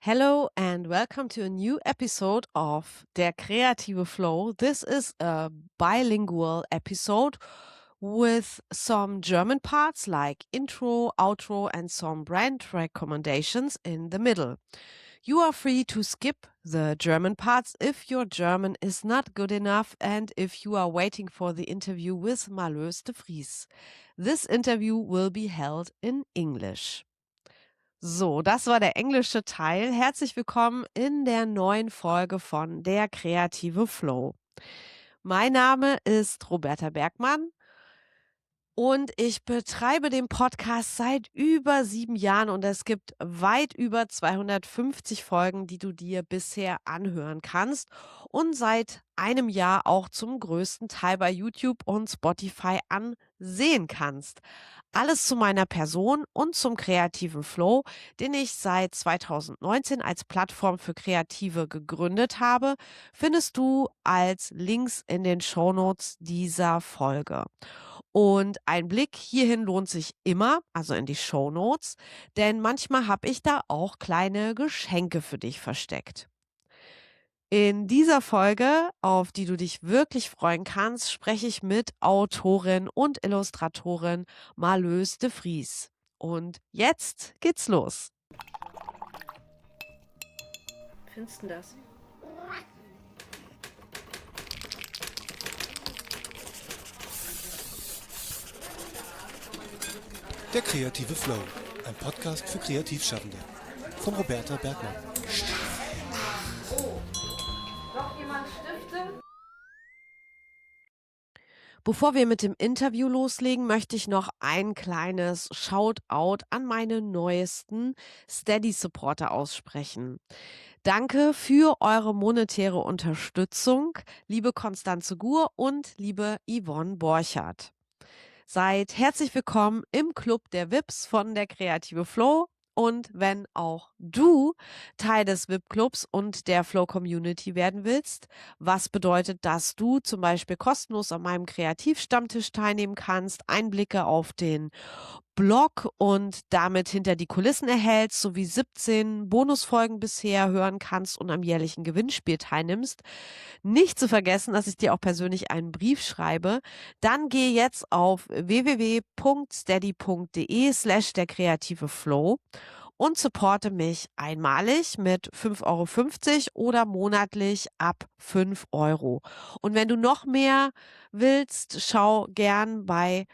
Hello and welcome to a new episode of Der Kreative Flow. This is a bilingual episode with some German parts like intro, outro, and some brand recommendations in the middle. You are free to skip the German parts if your German is not good enough and if you are waiting for the interview with Marloes de Vries. This interview will be held in English. So, das war der englische Teil. Herzlich willkommen in der neuen Folge von Der kreative Flow. Mein Name ist Roberta Bergmann und ich betreibe den Podcast seit über 7 Jahren und es gibt weit über 250 Folgen, die du dir bisher anhören kannst und seit einem Jahr auch zum größten Teil bei YouTube und Spotify ansehen kannst. Alles zu meiner Person und zum kreativen Flow, den ich seit 2019 als Plattform für Kreative gegründet habe, findest du als Links in den Shownotes dieser Folge. Und ein Blick hierhin lohnt sich immer, also in die Shownotes, denn manchmal habe ich da auch kleine Geschenke für dich versteckt. In dieser Folge, auf die du dich wirklich freuen kannst, spreche ich mit Autorin und Illustratorin Marloes de Vries. Und jetzt geht's los. Wie findest du das? Der kreative Flow, ein Podcast für Kreativschaffende von Roberta Bergmann. Noch jemand Stifte? Bevor wir mit dem Interview loslegen, möchte ich noch ein kleines Shoutout an meine neuesten Steady-Supporter aussprechen. Danke für eure monetäre Unterstützung, liebe Konstanze Guhr und liebe Yvonne Borchardt. Seid herzlich willkommen im Club der VIPs von der Kreative Flow. Und wenn auch du Teil des VIP-Clubs und der Flow-Community werden willst, was bedeutet, dass du zum Beispiel kostenlos an meinem Kreativstammtisch teilnehmen kannst, Einblicke auf den Blog und damit hinter die Kulissen erhältst, sowie 17 Bonusfolgen bisher hören kannst und am jährlichen Gewinnspiel teilnimmst. Nicht zu vergessen, dass ich dir auch persönlich einen Brief schreibe. Dann geh jetzt auf www.steady.de/derkreativeflow und supporte mich einmalig mit 5,50 € oder monatlich ab 5 €. Und wenn du noch mehr willst, schau gern bei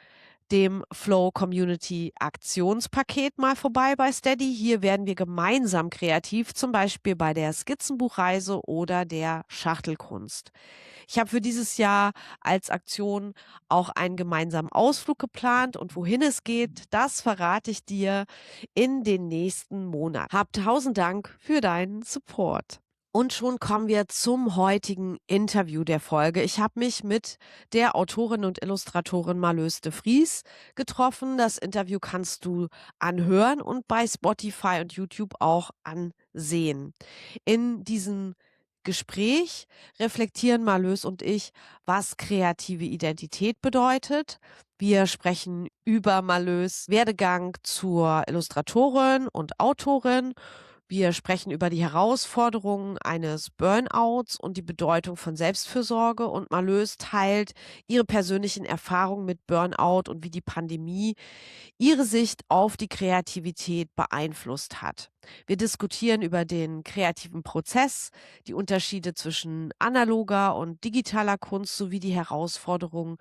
dem Flow Community Aktionspaket mal vorbei bei Steady. Hier werden wir gemeinsam kreativ, zum Beispiel bei der Skizzenbuchreise oder der Schachtelkunst. Ich habe für dieses Jahr als Aktion auch einen gemeinsamen Ausflug geplant und wohin es geht, das verrate ich dir in den nächsten Monaten. Hab 1000 Dank für deinen Support. Und schon kommen wir zum heutigen Interview der Folge. Ich habe mich mit der Autorin und Illustratorin Marloes de Vries getroffen. Das Interview kannst du anhören und bei Spotify und YouTube auch ansehen. In diesem Gespräch reflektieren Marloes und ich, was kreative Identität bedeutet. Wir sprechen über Marloes Werdegang zur Illustratorin und Autorin. Wir sprechen über die Herausforderungen eines Burnouts und die Bedeutung von Selbstfürsorge und Marloes teilt ihre persönlichen Erfahrungen mit Burnout und wie die Pandemie ihre Sicht auf die Kreativität beeinflusst hat. Wir diskutieren über den kreativen Prozess, die Unterschiede zwischen analoger und digitaler Kunst sowie die Herausforderungen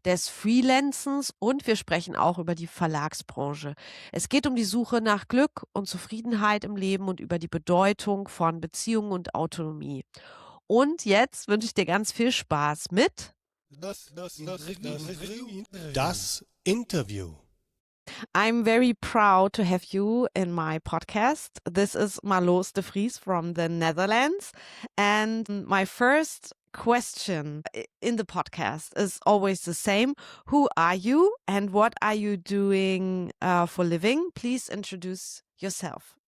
des Freelancens und wir sprechen auch über die Verlagsbranche. Es geht um die Suche nach Glück und Zufriedenheit im Leben und über die Bedeutung von Beziehungen und Autonomie. Und jetzt wünsche ich dir ganz viel Spaß mit Das Interview. I'm very proud to have you in my podcast. This is Marloes de Vries from the Netherlands. And my first question in the podcast is always the same. Who are you and what are you doing for living? Please introduce yourself.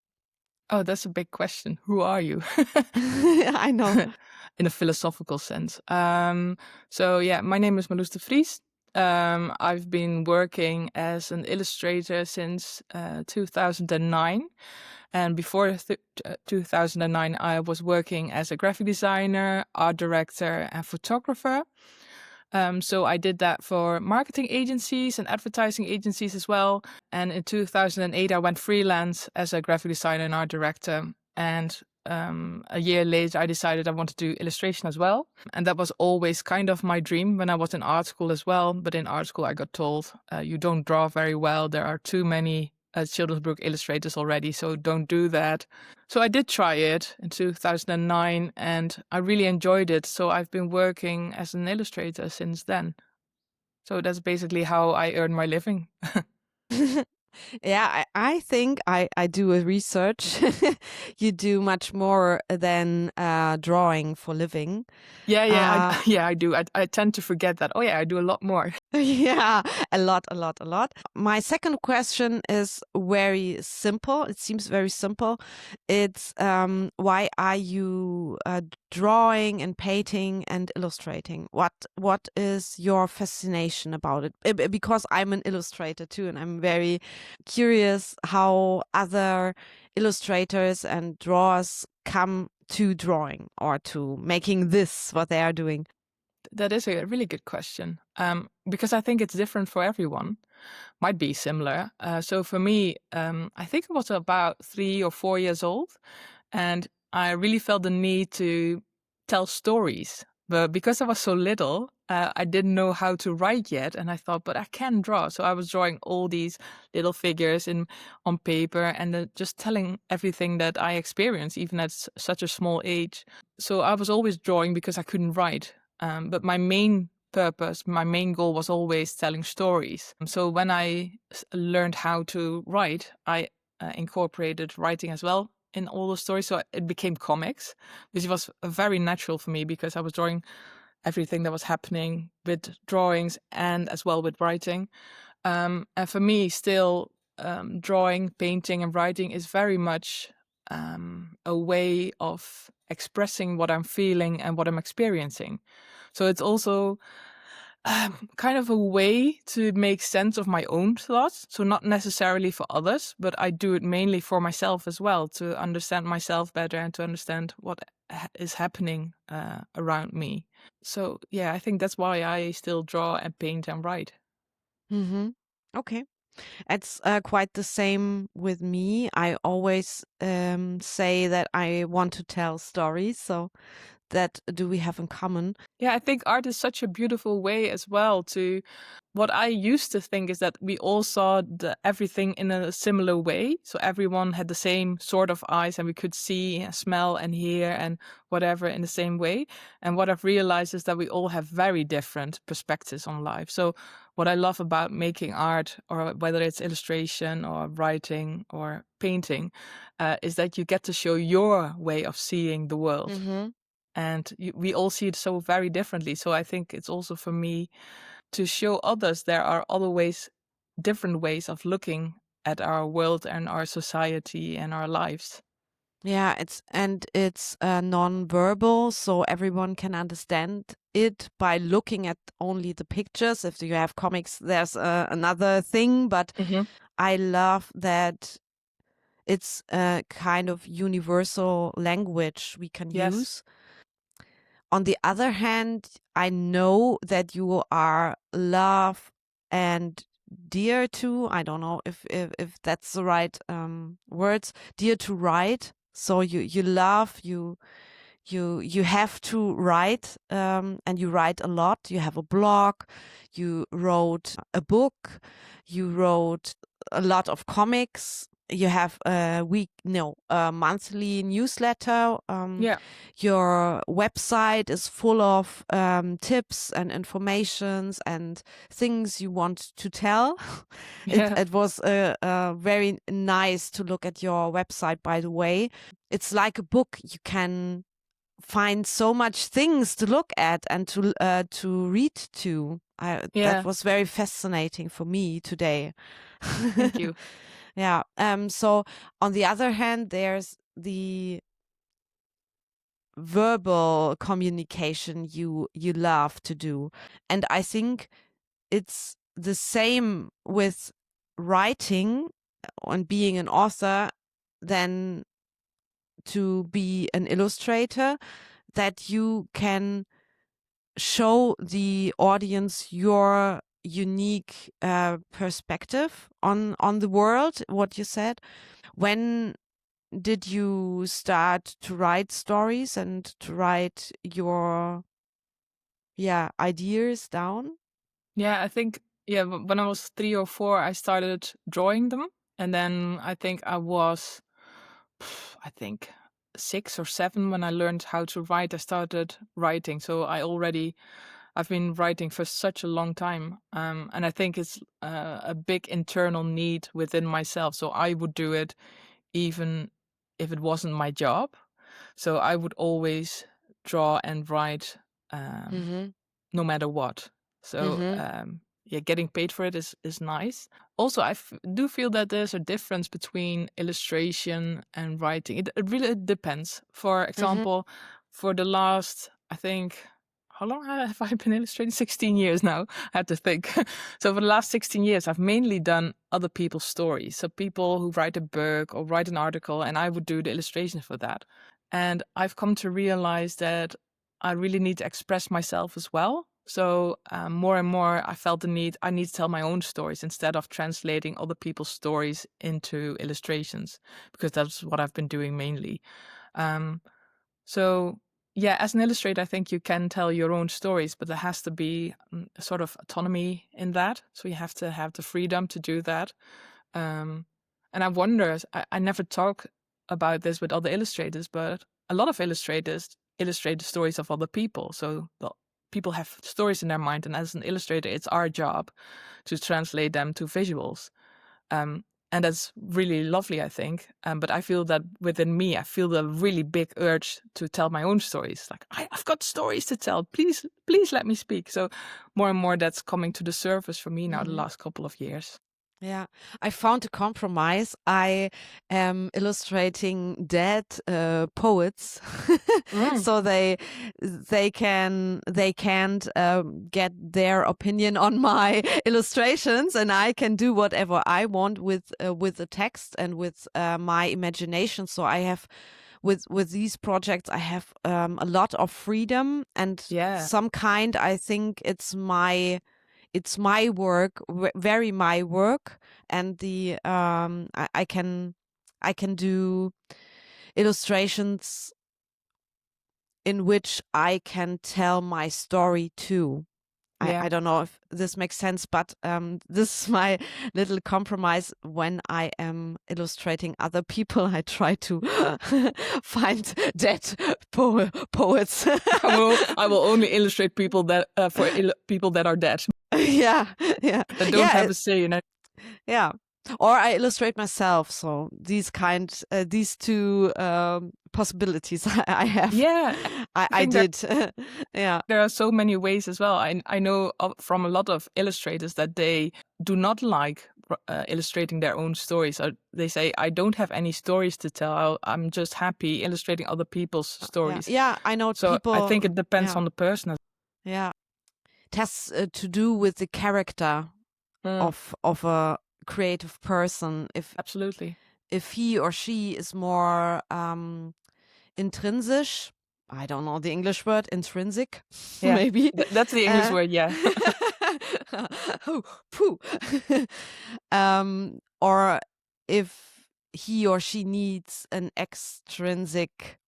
Oh, that's a big question. Who are you? I know. In a philosophical sense. My name is Marloes de Vries. I've been working as an illustrator since 2009. And before 2009, I was working as a graphic designer, art director, and photographer. So I did that for marketing agencies and advertising agencies as well. And in 2008, I went freelance as a graphic designer and art director. And a year later, I decided I wanted to do illustration as well. And that was always kind of my dream when I was in art school as well. But in art school, I got told, you don't draw very well. There are too many children's book illustrators already, so don't do that. So I did try it in 2009 and I really enjoyed it. So I've been working as an illustrator since then. So that's basically how I earn my living. Yeah, I think I do a research. You do much more than drawing for living. Yeah, I do. I tend to forget that. Oh yeah, I do a lot more. Yeah, a lot. My second question is very simple. It seems very simple. It's why are you drawing and painting and illustrating? What is your fascination about it? Because I'm an illustrator too, and I'm very curious how other illustrators and drawers come to drawing or to making this what they are doing. That is a really good question. Because I think it's different for everyone. Might be similar. So for me, I think I was about 3 or 4 years old, and I really felt the need to tell stories. But because I was so little, I didn't know how to write yet, and I thought, but I can draw. So I was drawing all these little figures on paper and just telling everything that I experienced, even at such a small age. So I was always drawing because I couldn't write. But my main purpose, my main goal was always telling stories. So when I learned how to write, I incorporated writing as well in all the stories. So it became comics, which was very natural for me because I was drawing everything that was happening with drawings and as well with writing. And for me, still, drawing, painting, and writing is very much a way of expressing what I'm feeling and what I'm experiencing. So it's also kind of a way to make sense of my own thoughts. So not necessarily for others, but I do it mainly for myself as well, to understand myself better and to understand what is happening around me. So yeah, I think that's why I still draw and paint and write. Mm-hmm. Okay. It's quite the same with me. I always say that I want to tell stories, so that do we have in common. Yeah, I think art is such a beautiful way as well to. What I used to think is that we all saw everything in a similar way. So everyone had the same sort of eyes and we could see and smell and hear and whatever in the same way. And what I've realized is that we all have very different perspectives on life. So what I love about making art, or whether it's illustration or writing or painting, is that you get to show your way of seeing the world. Mm-hmm. And we all see it so very differently. So I think it's also for me to show others there are other ways, different ways of looking at our world and our society and our lives. Yeah, it's non-verbal, so everyone can understand it by looking at only the pictures. If you have comics, there's another thing, but I love that it's a kind of universal language we can Yes. use. On the other hand, I know that you are love and dear to, I don't know if that's the right words, dear to write. So you love, you have to write, and you write a lot. You have a blog, you wrote a book, you wrote a lot of comics. You have a monthly newsletter. Yeah. Your website is full of tips and informations and things you want to tell. Yeah. It was very nice to look at your website, by the way. It's like a book. You can find so much things to look at and to read to. Yeah. That was very fascinating for me today. Thank you. Yeah. So on the other hand, there's the verbal communication you love to do, and I think it's the same with writing and being an author than to be an illustrator, that you can show the audience your unique perspective on the world, what you said. When did you start to write stories and to write your ideas down? Yeah, I think when I was 3 or 4, I started drawing them, and then I think I was, I think 6 or 7 when I learned how to write. I started writing, so I've been writing for such a long time, and I think it's a big internal need within myself. So I would do it even if it wasn't my job. So I would always draw and write. Mm-hmm. No matter what. So Mm-hmm. getting paid for it is nice. Also, I do feel that there's a difference between illustration and writing. It really depends. For example, for the last, I think, how long have I been illustrating? 16 years now, I have to think. So for the last 16 years, I've mainly done other people's stories. So people who write a book or write an article, and I would do the illustrations for that. And I've come to realize that I really need to express myself as well. So more and more, I felt the need, I need to tell my own stories instead of translating other people's stories into illustrations, because that's what I've been doing mainly. So yeah, as an illustrator, I think you can tell your own stories, but there has to be a sort of autonomy in that. So you have to have the freedom to do that. And I wonder, I never talk about this with other illustrators, but a lot of illustrators illustrate the stories of other people. So people have stories in their mind, and as an illustrator, it's our job to translate them to visuals. And that's really lovely, I think. But I feel that within me, I feel the really big urge to tell my own stories. Like, I've got stories to tell. Please let me speak. So more and more that's coming to the surface for me now the last couple of years. Yeah, I found a compromise. I am illustrating dead poets, so they can't get their opinion on my illustrations, and I can do whatever I want with the text and with my imagination. So I have with these projects, I have a lot of freedom and some kind. I think it's my work, very my work, and the I can do illustrations in which I can tell my story too. I don't know if this makes sense, but this is my little compromise. When I am illustrating other people, I try to find dead poets. I will only illustrate people that people that are dead. Yeah. That don't have a say in it. Yeah. Or I illustrate myself. So these two possibilities I have. Yeah, I did. Yeah. There are so many ways as well. I know from a lot of illustrators that they do not like illustrating their own stories. They say, I don't have any stories to tell. I'm just happy illustrating other people's stories. Yeah, I know so people. I think it depends on the person. Yeah. It has to do with the character of a creative person. Absolutely. If he or she is more intrinsic, I don't know the English word, intrinsic, maybe. That's the English word, yeah. Oh, poo. Or if he or she needs an extrinsic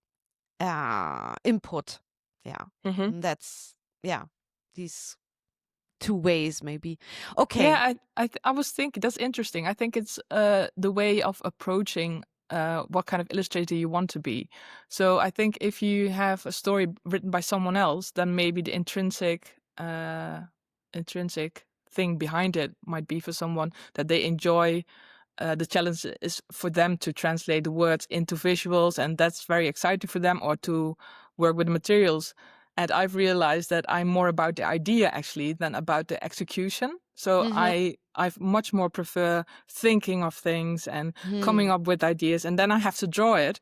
input. Yeah. That's, these two ways maybe. Okay. Yeah, I was thinking, that's interesting. I think it's the way of approaching what kind of illustrator you want to be. So I think if you have a story written by someone else, then maybe the intrinsic thing behind it might be for someone that they enjoy. The challenge is for them to translate the words into visuals, and that's very exciting for them, or to work with the materials. And I've realized that I'm more about the idea actually than about the execution. So I much more prefer thinking of things and coming up with ideas, and then I have to draw it.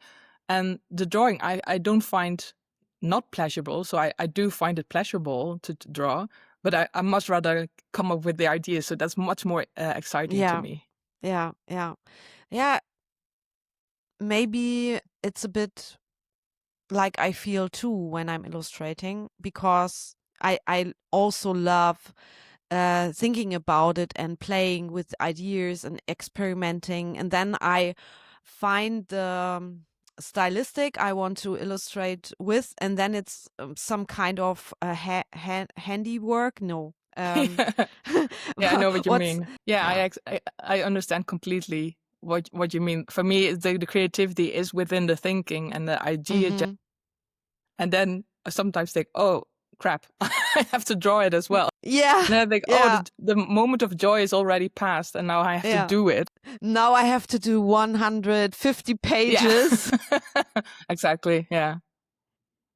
And the drawing I don't find not pleasurable. So I do find it pleasurable to draw, But I much rather come up with the ideas, so that's much more exciting to Yeah. me. Yeah, yeah. Yeah, maybe it's a bit like I feel too when I'm illustrating, because I also love thinking about it and playing with ideas and experimenting. And then I find the stylistic I want to illustrate with, and then it's some kind of handiwork. No. Yeah, I know what you What's mean. Yeah, I understand completely what you mean. For me, the creativity is within the thinking and the idea. Mhm. And then I sometimes think, oh, crap, I have to draw it as well. Yeah, And then I think, yeah, oh, the moment of joy is already past, and now I have yeah. to do it. Now I have to do 150 pages. Yeah. Exactly, yeah.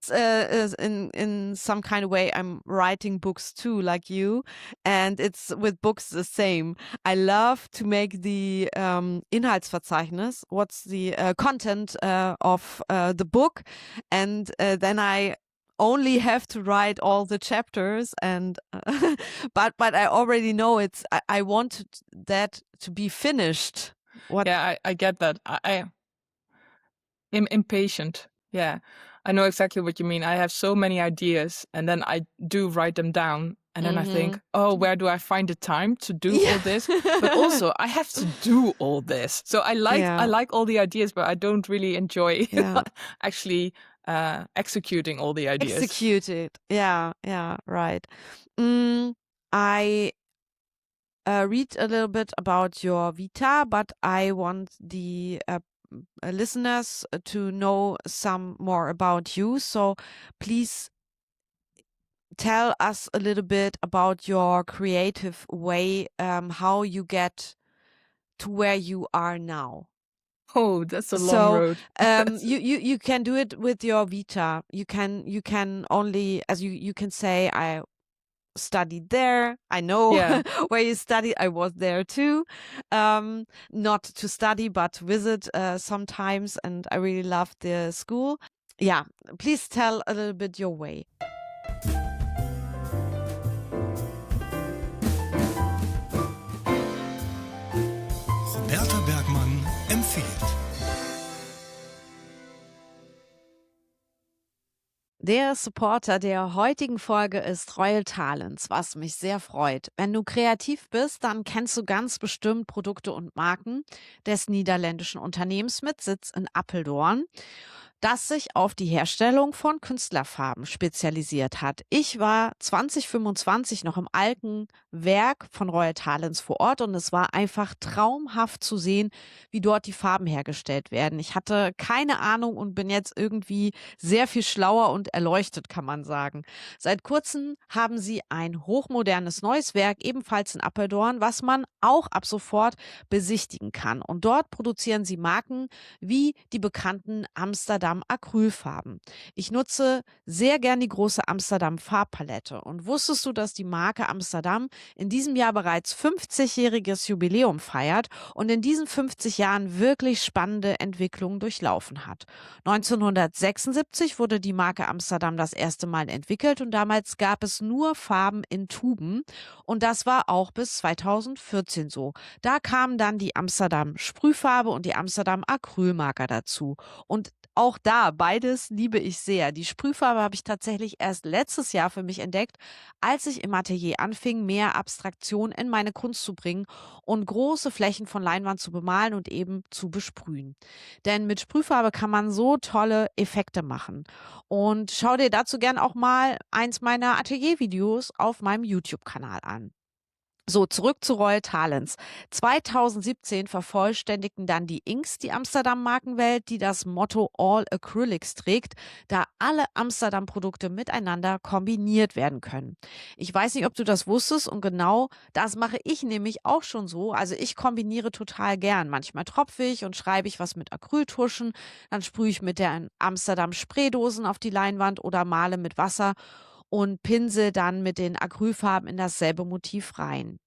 Is in some kind of way I'm writing books too, like you, and it's with books the same. I love to make the Inhaltsverzeichnis, what's the content of the book, and then I only have to write all the chapters, and but I already know I want that to be finished. Yeah, I get that. I'm impatient. Yeah, I know exactly what you mean. I have so many ideas, and then I do write them down, and then I think, oh, where do I find the time to do all this? But also, I have to do all this. So I like all the ideas, but I don't really enjoy actually executing all the ideas. Executed. Yeah, right. I read a little bit about your vita, but I want the listeners to know some more about you. So please tell us a little bit about your creative way, how you get to where you are now. Oh, that's a long road. You can do it with your vita. You can only, as you can say, I studied there. I know where you studied. I was there too. Not to study, but to visit sometimes. And I really loved the school. Yeah, please tell a little bit your way. Roberta Bergmann empfiehlt. Der Supporter der heutigen Folge ist Royal Talents, was mich sehr freut. Wenn du kreativ bist, dann kennst du ganz bestimmt Produkte und Marken des niederländischen Unternehmens mit Sitz in Apeldoorn, das sich auf die Herstellung von Künstlerfarben spezialisiert hat. Ich war 2025 noch im alten Werk von Royal Talents vor Ort und es war einfach traumhaft zu sehen, wie dort die Farben hergestellt werden. Ich hatte keine Ahnung und bin jetzt irgendwie sehr viel schlauer und erleuchtet, kann man sagen. Seit kurzem haben sie ein hochmodernes neues Werk, ebenfalls in Apeldoorn, was man auch ab sofort besichtigen kann. Und dort produzieren sie Marken wie die bekannten Amsterdam Acrylfarben. Ich nutze sehr gern die große Amsterdam Farbpalette. Und wusstest du, dass die Marke Amsterdam in diesem Jahr bereits 50-jähriges Jubiläum feiert und in diesen 50 Jahren wirklich spannende Entwicklungen durchlaufen hat? 1976 wurde die Marke Amsterdam das erste Mal entwickelt und damals gab es nur Farben in Tuben und das war auch bis 2014 so. Da kamen dann die Amsterdam Sprühfarbe und die Amsterdam Acrylmarker dazu und auch da, beides liebe ich sehr. Die Sprühfarbe habe ich tatsächlich erst letztes Jahr für mich entdeckt, als ich im Atelier anfing, mehr Abstraktion in meine Kunst zu bringen und große Flächen von Leinwand zu bemalen und eben zu besprühen. Denn mit Sprühfarbe kann man so tolle Effekte machen. Und schau dir dazu gern auch mal eins meiner Ateliervideos auf meinem YouTube-Kanal an. So, zurück zu Royal Talents. 2017 vervollständigten dann die Inks die Amsterdam-Markenwelt, die das Motto All Acrylics trägt, da alle Amsterdam-Produkte miteinander kombiniert werden können. Ich weiß nicht, ob du das wusstest und genau das mache ich nämlich auch schon so. Also ich kombiniere total gern. Manchmal tropfe ich und schreibe ich was mit Acryltuschen, dann sprühe ich mit der Amsterdam-Spraydosen auf die Leinwand oder male mit Wasser und pinsel dann mit den Acrylfarben in dasselbe Motiv rein.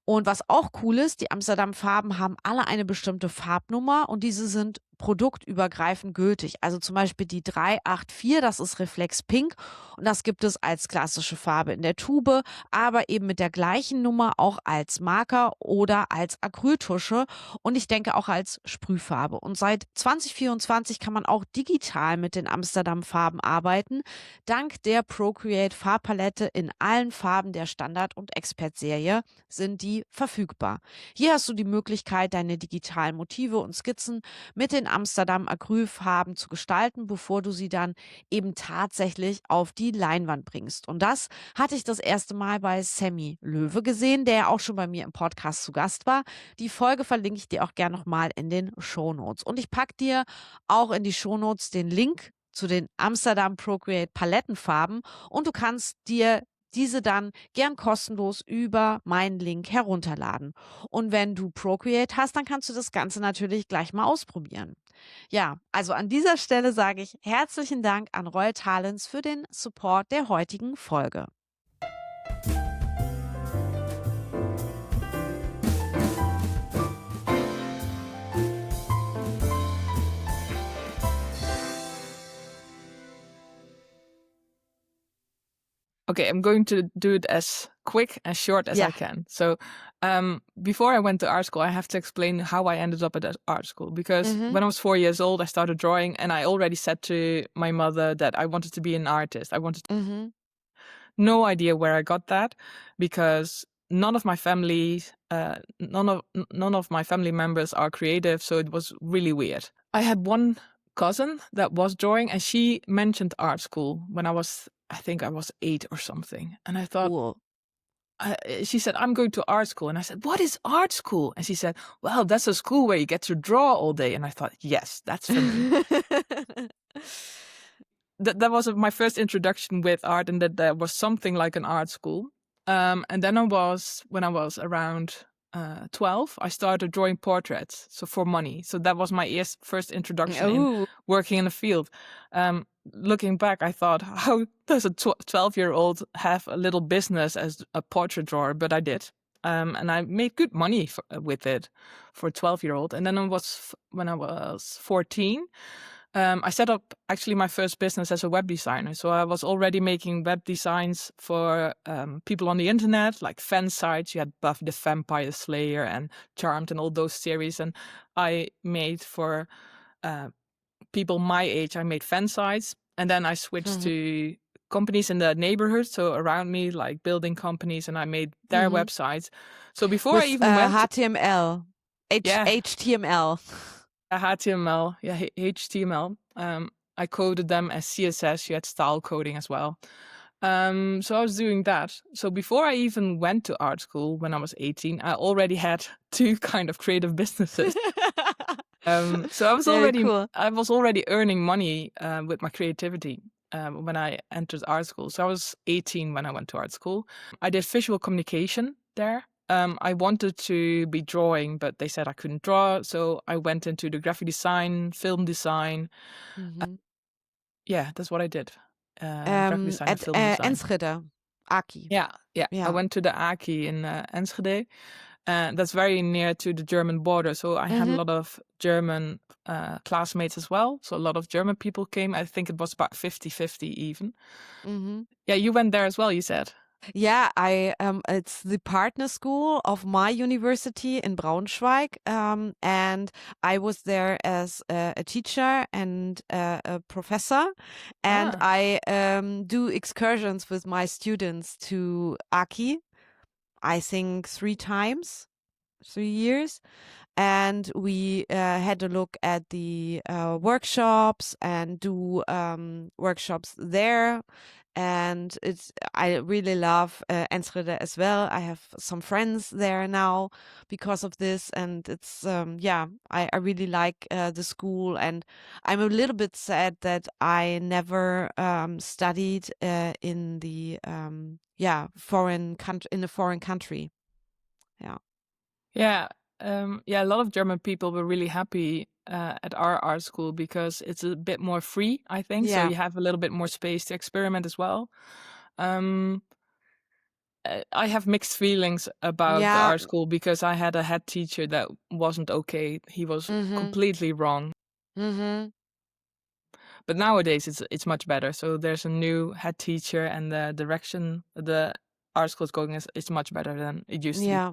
Und was auch cool ist, die Amsterdam-Farben haben alle eine bestimmte Farbnummer und diese sind produktübergreifend gültig. Also zum Beispiel die 384, das ist Reflex Pink und das gibt es als klassische Farbe in der Tube, aber eben mit der gleichen Nummer auch als Marker oder als Acryltusche und ich denke auch als Sprühfarbe. Und seit 2024 kann man auch digital mit den Amsterdam-Farben arbeiten. Dank der Procreate-Farbpalette in allen Farben der Standard- und Expert-Serie sind die verfügbar. Hier hast du die Möglichkeit, deine digitalen Motive und Skizzen mit den Amsterdam-Acrylfarben zu gestalten, bevor du sie dann eben tatsächlich auf die Leinwand bringst. Und das hatte ich das erste Mal bei Sammy Löwe gesehen, der ja auch schon bei mir im Podcast zu Gast war. Die Folge verlinke ich dir auch gerne nochmal in den Shownotes. Und ich packe dir auch in die Shownotes den Link zu den Amsterdam Procreate Palettenfarben und du kannst dir diese dann gern kostenlos über meinen Link herunterladen. Und wenn du Procreate hast, dann kannst du das Ganze natürlich gleich mal ausprobieren. Ja, also an dieser Stelle sage ich herzlichen Dank an Royal Talents für den Support der heutigen Folge. Okay, I'm going to do it as quick and short as I can. So before I went to art school, I have to explain how I ended up at art school. Because when I was 4 years old, I started drawing and I already said to my mother that I wanted to be an artist. I wanted to... No idea where I got that because none of my family, none of my family members are creative. So it was really weird. I had one cousin that was drawing and she mentioned art school when I think I was 8 or something. And I thought, Cool. She said, I'm going to art school. And I said, what is art school? And she said, well, that's a school where you get to draw all day. And I thought, yes, that's for me. That was my first introduction with art and that there was something like an art school. And then when I was around 12, I started drawing portraits, so for money. So that was my first introduction in working in the field. Looking back, I thought, how does a 12-year-old have a little business as a portrait drawer? But I did. And I made good money with it for a 12-year-old. And then when I was 14, I set up actually my first business as a web designer. So I was already making web designs for people on the internet, like fan sites. You had Buffy the Vampire Slayer and Charmed and all those series. And I made for people my age, I made fan sites. And then I switched to companies in the neighborhood, so around me, like building companies, and I made their websites. So before With I even went... HTML. HTML. HTML, yeah, HTML. I coded them as CSS. You had style coding as well. So I was doing that. So before I even went to art school, when I was 18, I already had 2 kind of creative businesses. So I was already earning money with my creativity when I entered art school. So I was 18 when I went to art school. I did visual communication there. I wanted to be drawing, but they said I couldn't draw. So I went into the graphic design, film design. Yeah, that's what I did. Graphic design and film design. Enschede, Aki. Yeah. I went to the Aki in Enschede. That's very near to the German border. So I had a lot of German classmates as well. So a lot of German people came. I think it was about 50-50 even. Yeah, you went there as well, you said. Yeah, it's the partner school of my university in Braunschweig, and I was there as a teacher and a professor, and I do excursions with my students to Aki, I think 3 years. And we had a look at the workshops and do workshops there. And I really love Enschede as well. I have some friends there now because of this. And it's, I really like the school. And I'm a little bit sad that I never studied in the, foreign country. Yeah. Yeah. A lot of German people were really happy at our art school because it's a bit more free, I think. Yeah. So you have a little bit more space to experiment as well. I have mixed feelings about the art school because I had a head teacher that wasn't okay. He was completely wrong. Mhm. But nowadays it's much better. So there's a new head teacher, and the direction the art school is going is much better than it used to be Yeah.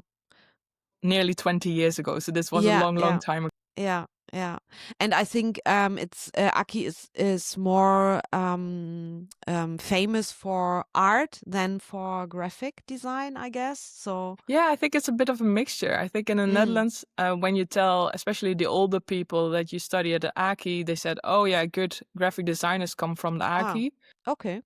nearly 20 years ago. So this was a Yeah, long, long yeah. time ago. Yeah, yeah. And I think it's Aki is more famous for art than for graphic design, I guess. So Yeah, I think it's a bit of a mixture. I think in the mm. Netherlands, when you tell, especially the older people that you study at the Aki, they said, "Oh yeah, good graphic designers come from the Ah, Aki." okay.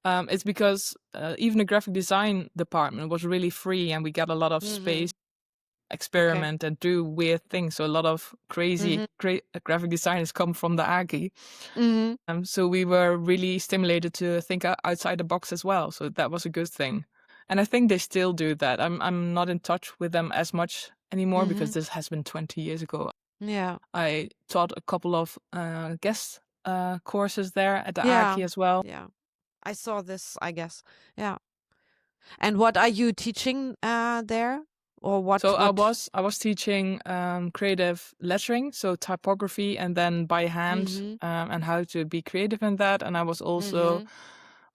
It's because even the graphic design department was really free, and we got a lot of Mm-hmm. space, Okay. experiment, and do weird things. So a lot of crazy Mm-hmm. graphic designers come from the Aki. Mm-hmm. So we were really stimulated to think outside the box as well. So that was a good thing. And I think they still do that. I'm not in touch with them as much anymore Mm-hmm. because this has been 20 years ago. Yeah. I taught a couple of guest courses there at the Yeah. Aki as well. Yeah. I saw this, I guess. Yeah. And what are you teaching there? Or what So I was teaching creative lettering, so typography, and then by hand, Mm-hmm. and how to be creative in that. And I was also, Mm-hmm.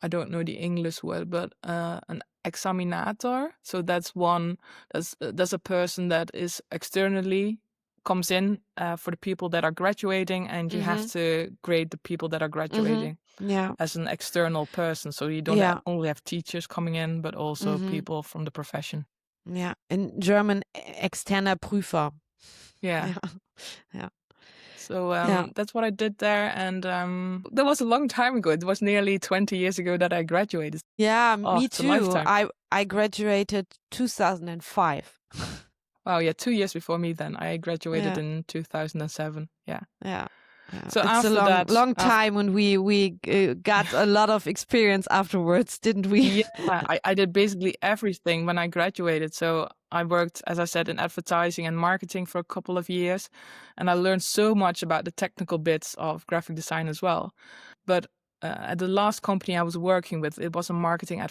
I don't know the English word, but an examinator. So that's one that's a person that is externally comes in for the people that are graduating, and you have Mm-hmm. to grade the people that are Mm-hmm. graduating Yeah. as an external person. So you don't Yeah. only have teachers coming in, but also Mm-hmm. people from the profession. Yeah. In German, externer Prüfer. Yeah. Yeah. Yeah. So Yeah. that's what I did there, and that was a long time ago. It was nearly 20 years ago that I graduated. Yeah, Oh, me it's a too. lifetime. I graduated 2005. Wow, yeah, 2 years before me then. I graduated Yeah. in 2007. Yeah. Yeah. Yeah. So It's a after that, long time, and we got a lot of experience afterwards, didn't we? yeah, I did basically everything when I graduated. So I worked, as I said, in advertising and marketing for a couple of years, and I learned so much about the technical bits of graphic design as well. But at the last company I was working with, it was a marketing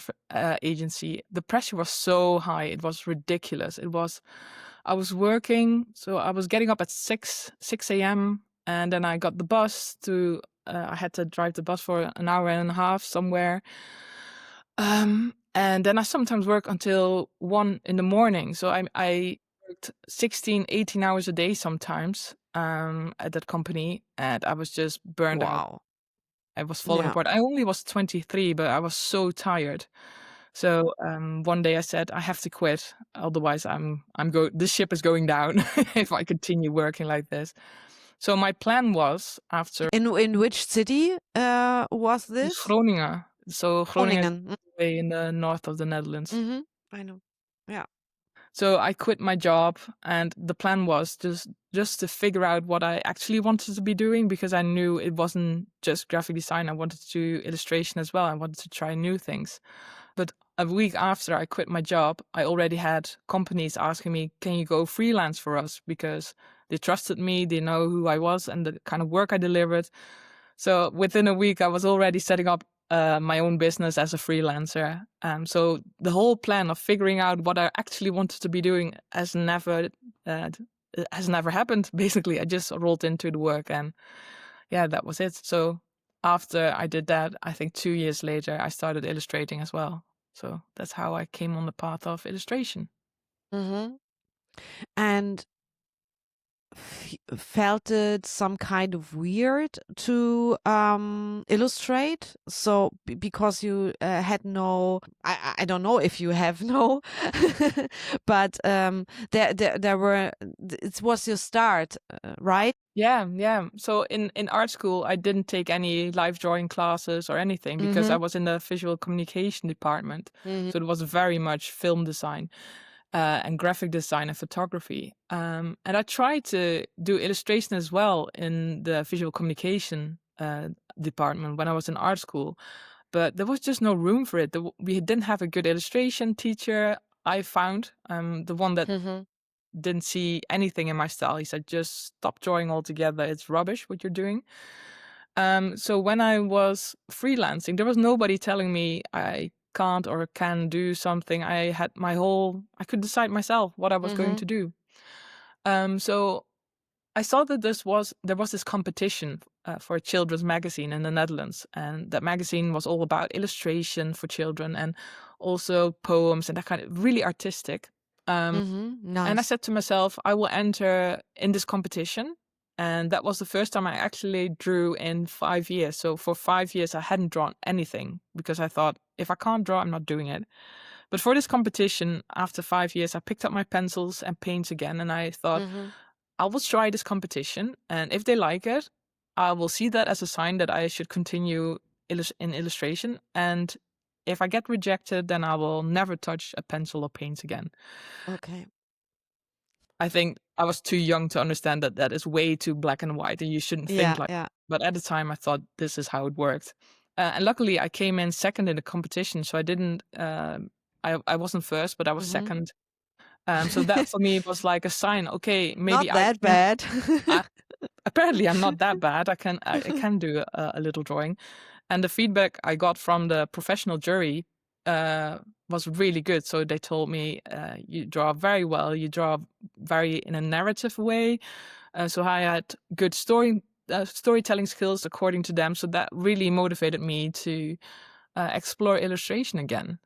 agency. The pressure was so high; it was ridiculous. I was working, so I was getting up at 6 a.m. and then I got the bus to. I had to drive the bus for an hour and a half somewhere. And then I sometimes work until 1 in the morning. So I worked 16, 18 hours a day sometimes at that company, and I was just burned out. Wow. I was falling Yeah. apart. I only was 23, but I was so tired. So one day I said, I have to quit. Otherwise, this ship is going down if I continue working like this. So my plan was after In which city was this this? Groningen. So Groningen is Groningen. way in the north of the Netherlands. Mm-hmm. I know. Yeah. So I quit my job, and the plan was just to figure out what I actually wanted to be doing, because I knew it wasn't just graphic design. I wanted to do illustration as well. I wanted to try new things. But a week after I quit my job, I already had companies asking me, "Can you go freelance for us?" Because they trusted me, they know who I was and the kind of work I delivered. So within a week, I was already setting up my own business as a freelancer. So the whole plan of figuring out what I actually wanted to be doing uh, has never happened. Basically, I just rolled into the work, and yeah, that was it. So after I did that, I think 2 years later, I started illustrating as well. So that's how I came on the path of illustration. Mm-hmm. And felt it some kind of weird to illustrate, so because you had no, I don't know if you have no but there were, it was your start, right? Yeah. So in art school, I didn't take any live drawing classes or anything because I was in the visual communication department. Mm-hmm. So it was very much film design and graphic design and photography. And I tried to do illustration as well in the visual communication department when I was in art school. But there was just no room for it. We didn't have a good illustration teacher, I found. The one that Mm-hmm. didn't see anything in my style. He said, just stop drawing altogether. It's rubbish what you're doing. So when I was freelancing, there was nobody telling me I can't or can do something. I could decide myself what I was going Mm-hmm. to do. So I saw that there was this competition for a children's magazine in the Netherlands, and that magazine was all about illustration for children and also poems and that kind of really artistic. And I Nice. said to myself, I will enter in this competition. And that was the first time I actually drew in 5 years. So for 5 years, I hadn't drawn anything because I thought, if I can't draw, I'm not doing it. But for this competition, after 5 years, I picked up my pencils and paints again. And I thought, I will try this competition. And if they like it, I will see that as a sign that I should continue in illustration. And if I get rejected, then I will never touch a pencil or paints again. Okay. I think I was too young to understand that that is way too black and white and you shouldn't think like Yeah. But at the time, I thought this is how it worked. And luckily, I came in second in the competition. So I didn't, I wasn't first, but I was second. So that for me was like a sign. Okay, maybe Not that bad. apparently I'm not that bad. I can do a little drawing. And the feedback I got from the professional jury was really good. So they told me, you draw very well. You draw very in a narrative way. So I had good storytelling skills according to them. So that really motivated me to explore illustration again.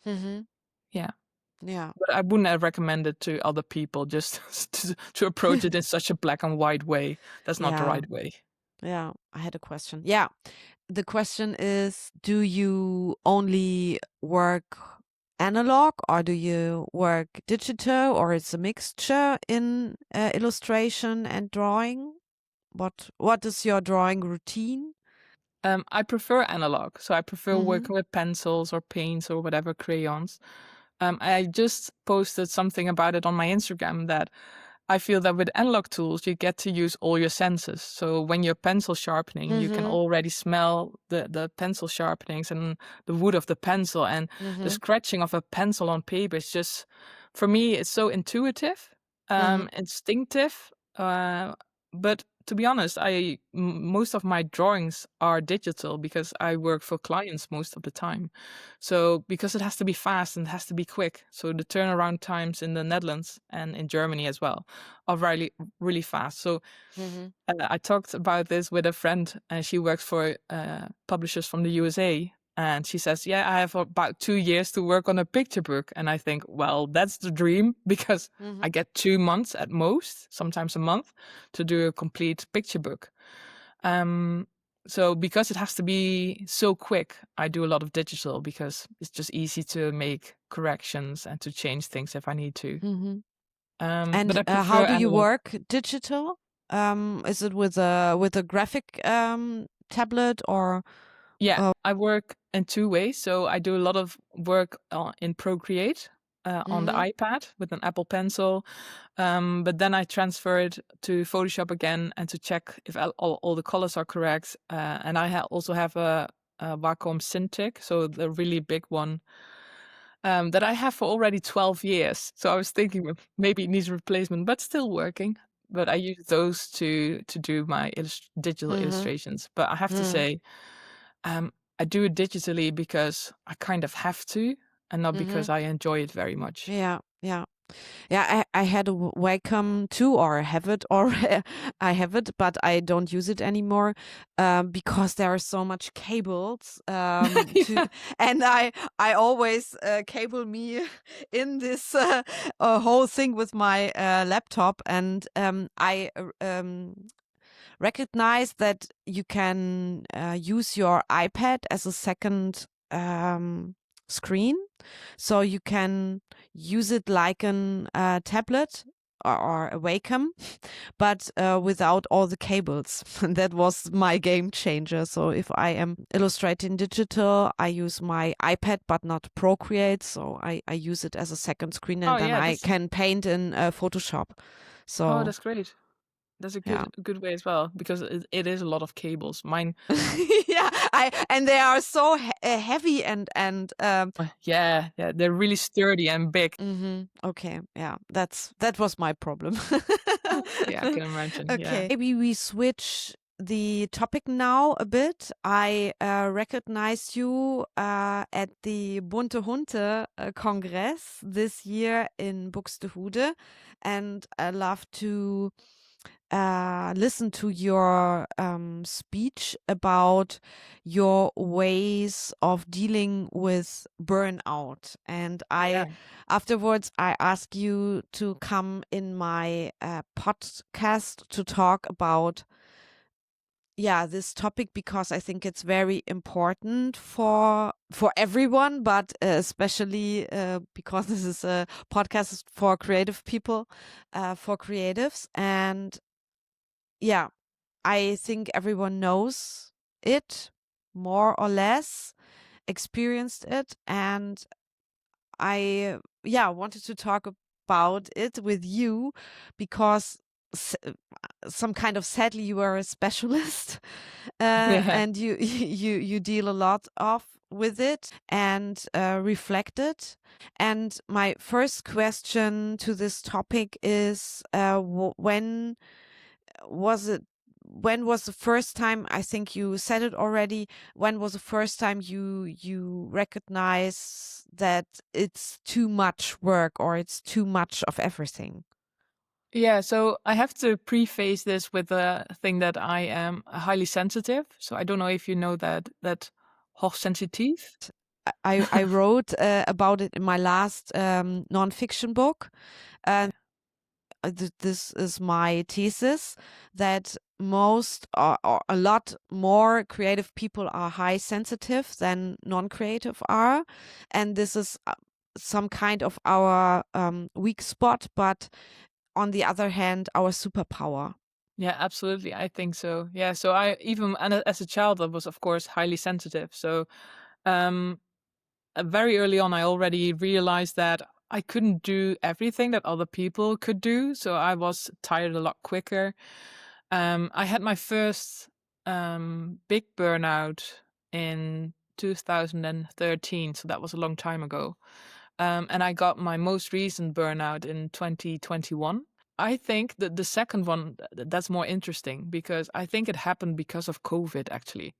Yeah. Yeah. But I wouldn't have recommended to other people just to approach it in such a black and white way. That's not the Yeah. right way. Yeah, I had a question. Yeah. The question is, do you only work analog or do you work digital, or it's a mixture in illustration and drawing? What is your drawing routine? I prefer analog. So I prefer working with pencils or paints or whatever, crayons. I just posted something about it on my Instagram that I feel that with analog tools, you get to use all your senses. So when you're pencil sharpening, you can already smell the pencil sharpenings and the wood of the pencil and the scratching of a pencil on paper. It's just, for me, it's so intuitive, instinctive. But to be honest, most of my drawings are digital because I work for clients most of the time. So because it has to be fast and it has to be quick. So the turnaround times in the Netherlands and in Germany as well are really, really fast. So I talked about this with a friend and she works for publishers from the USA. And she says, yeah, I have about 2 years to work on a picture book. And I think, well, that's the dream because I get 2 months at most, sometimes a month, to do a complete picture book. So because it has to be so quick, I do a lot of digital because it's just easy to make corrections and to change things if I need to. And but I prefer how do you analog. work digital? Is it with a graphic tablet or? Yeah, I work in 2 ways. So I do a lot of work in Procreate on the iPad with an Apple Pencil. But then I transfer it to Photoshop again and to check if all the colors are correct. And I also have a Wacom Cintiq, so the really big one, that I have for already 12 years. So I was thinking maybe it needs replacement, but still working. But I use those to do my digital illustrations. But I have to say, I do it digitally because I kind of have to, and not because I enjoy it very much. Yeah. I had a Wacom too, or I have it, or I have it, but I don't use it anymore because there are so much cables. And I always cable me in this whole thing with my laptop, and I recognize that you can use your iPad as a second screen, so you can use it like a tablet or a Wacom, but without all the cables. That was my game changer. So if I am illustrating digital, I use my iPad, but not Procreate. So I use it as a second screen, and then I can paint in Photoshop. So that's great. That's a yeah. good way as well because it is a lot of cables. Mine, Yeah, and they are so heavy and yeah, they're really sturdy and big. okay, yeah, that was my problem. Yeah, I can imagine. Okay, Yeah. maybe we switch the topic now a bit. I recognized you at the Bunte Hunte Congress this year in Buxtehude, and I love to listened to your speech about your ways of dealing with burnout, and afterwards I asked you to come in my podcast to talk about this topic, because I think it's very important for everyone, but especially because this is a podcast for creative people, for creatives. And I think everyone knows it, more or less experienced it, and I wanted to talk about it with you because some kind of sadly you are a specialist, and you deal a lot with it and reflect it. And my first question to this topic is when was the first time, I think you said it already, when was the first time you recognize that it's too much work or it's too much of everything? Yeah, so I have to preface this with the thing that I am highly sensitive. So I don't know if you know that hoogsensitiv. I wrote about it in my last nonfiction book. This is my thesis, that most or a lot more creative people are high sensitive than non-creative are, and this is some kind of our weak spot, but on the other hand, our superpower. Yeah, absolutely. I think so. Yeah, so I even as a child I was of course highly sensitive. So very early on I already realized that I couldn't do everything that other people could do, so I was tired a lot quicker. I had my first big burnout in 2013, so that was a long time ago. And I got my most recent burnout in 2021. I think that the second one, that's more interesting, because I think it happened because of COVID, actually,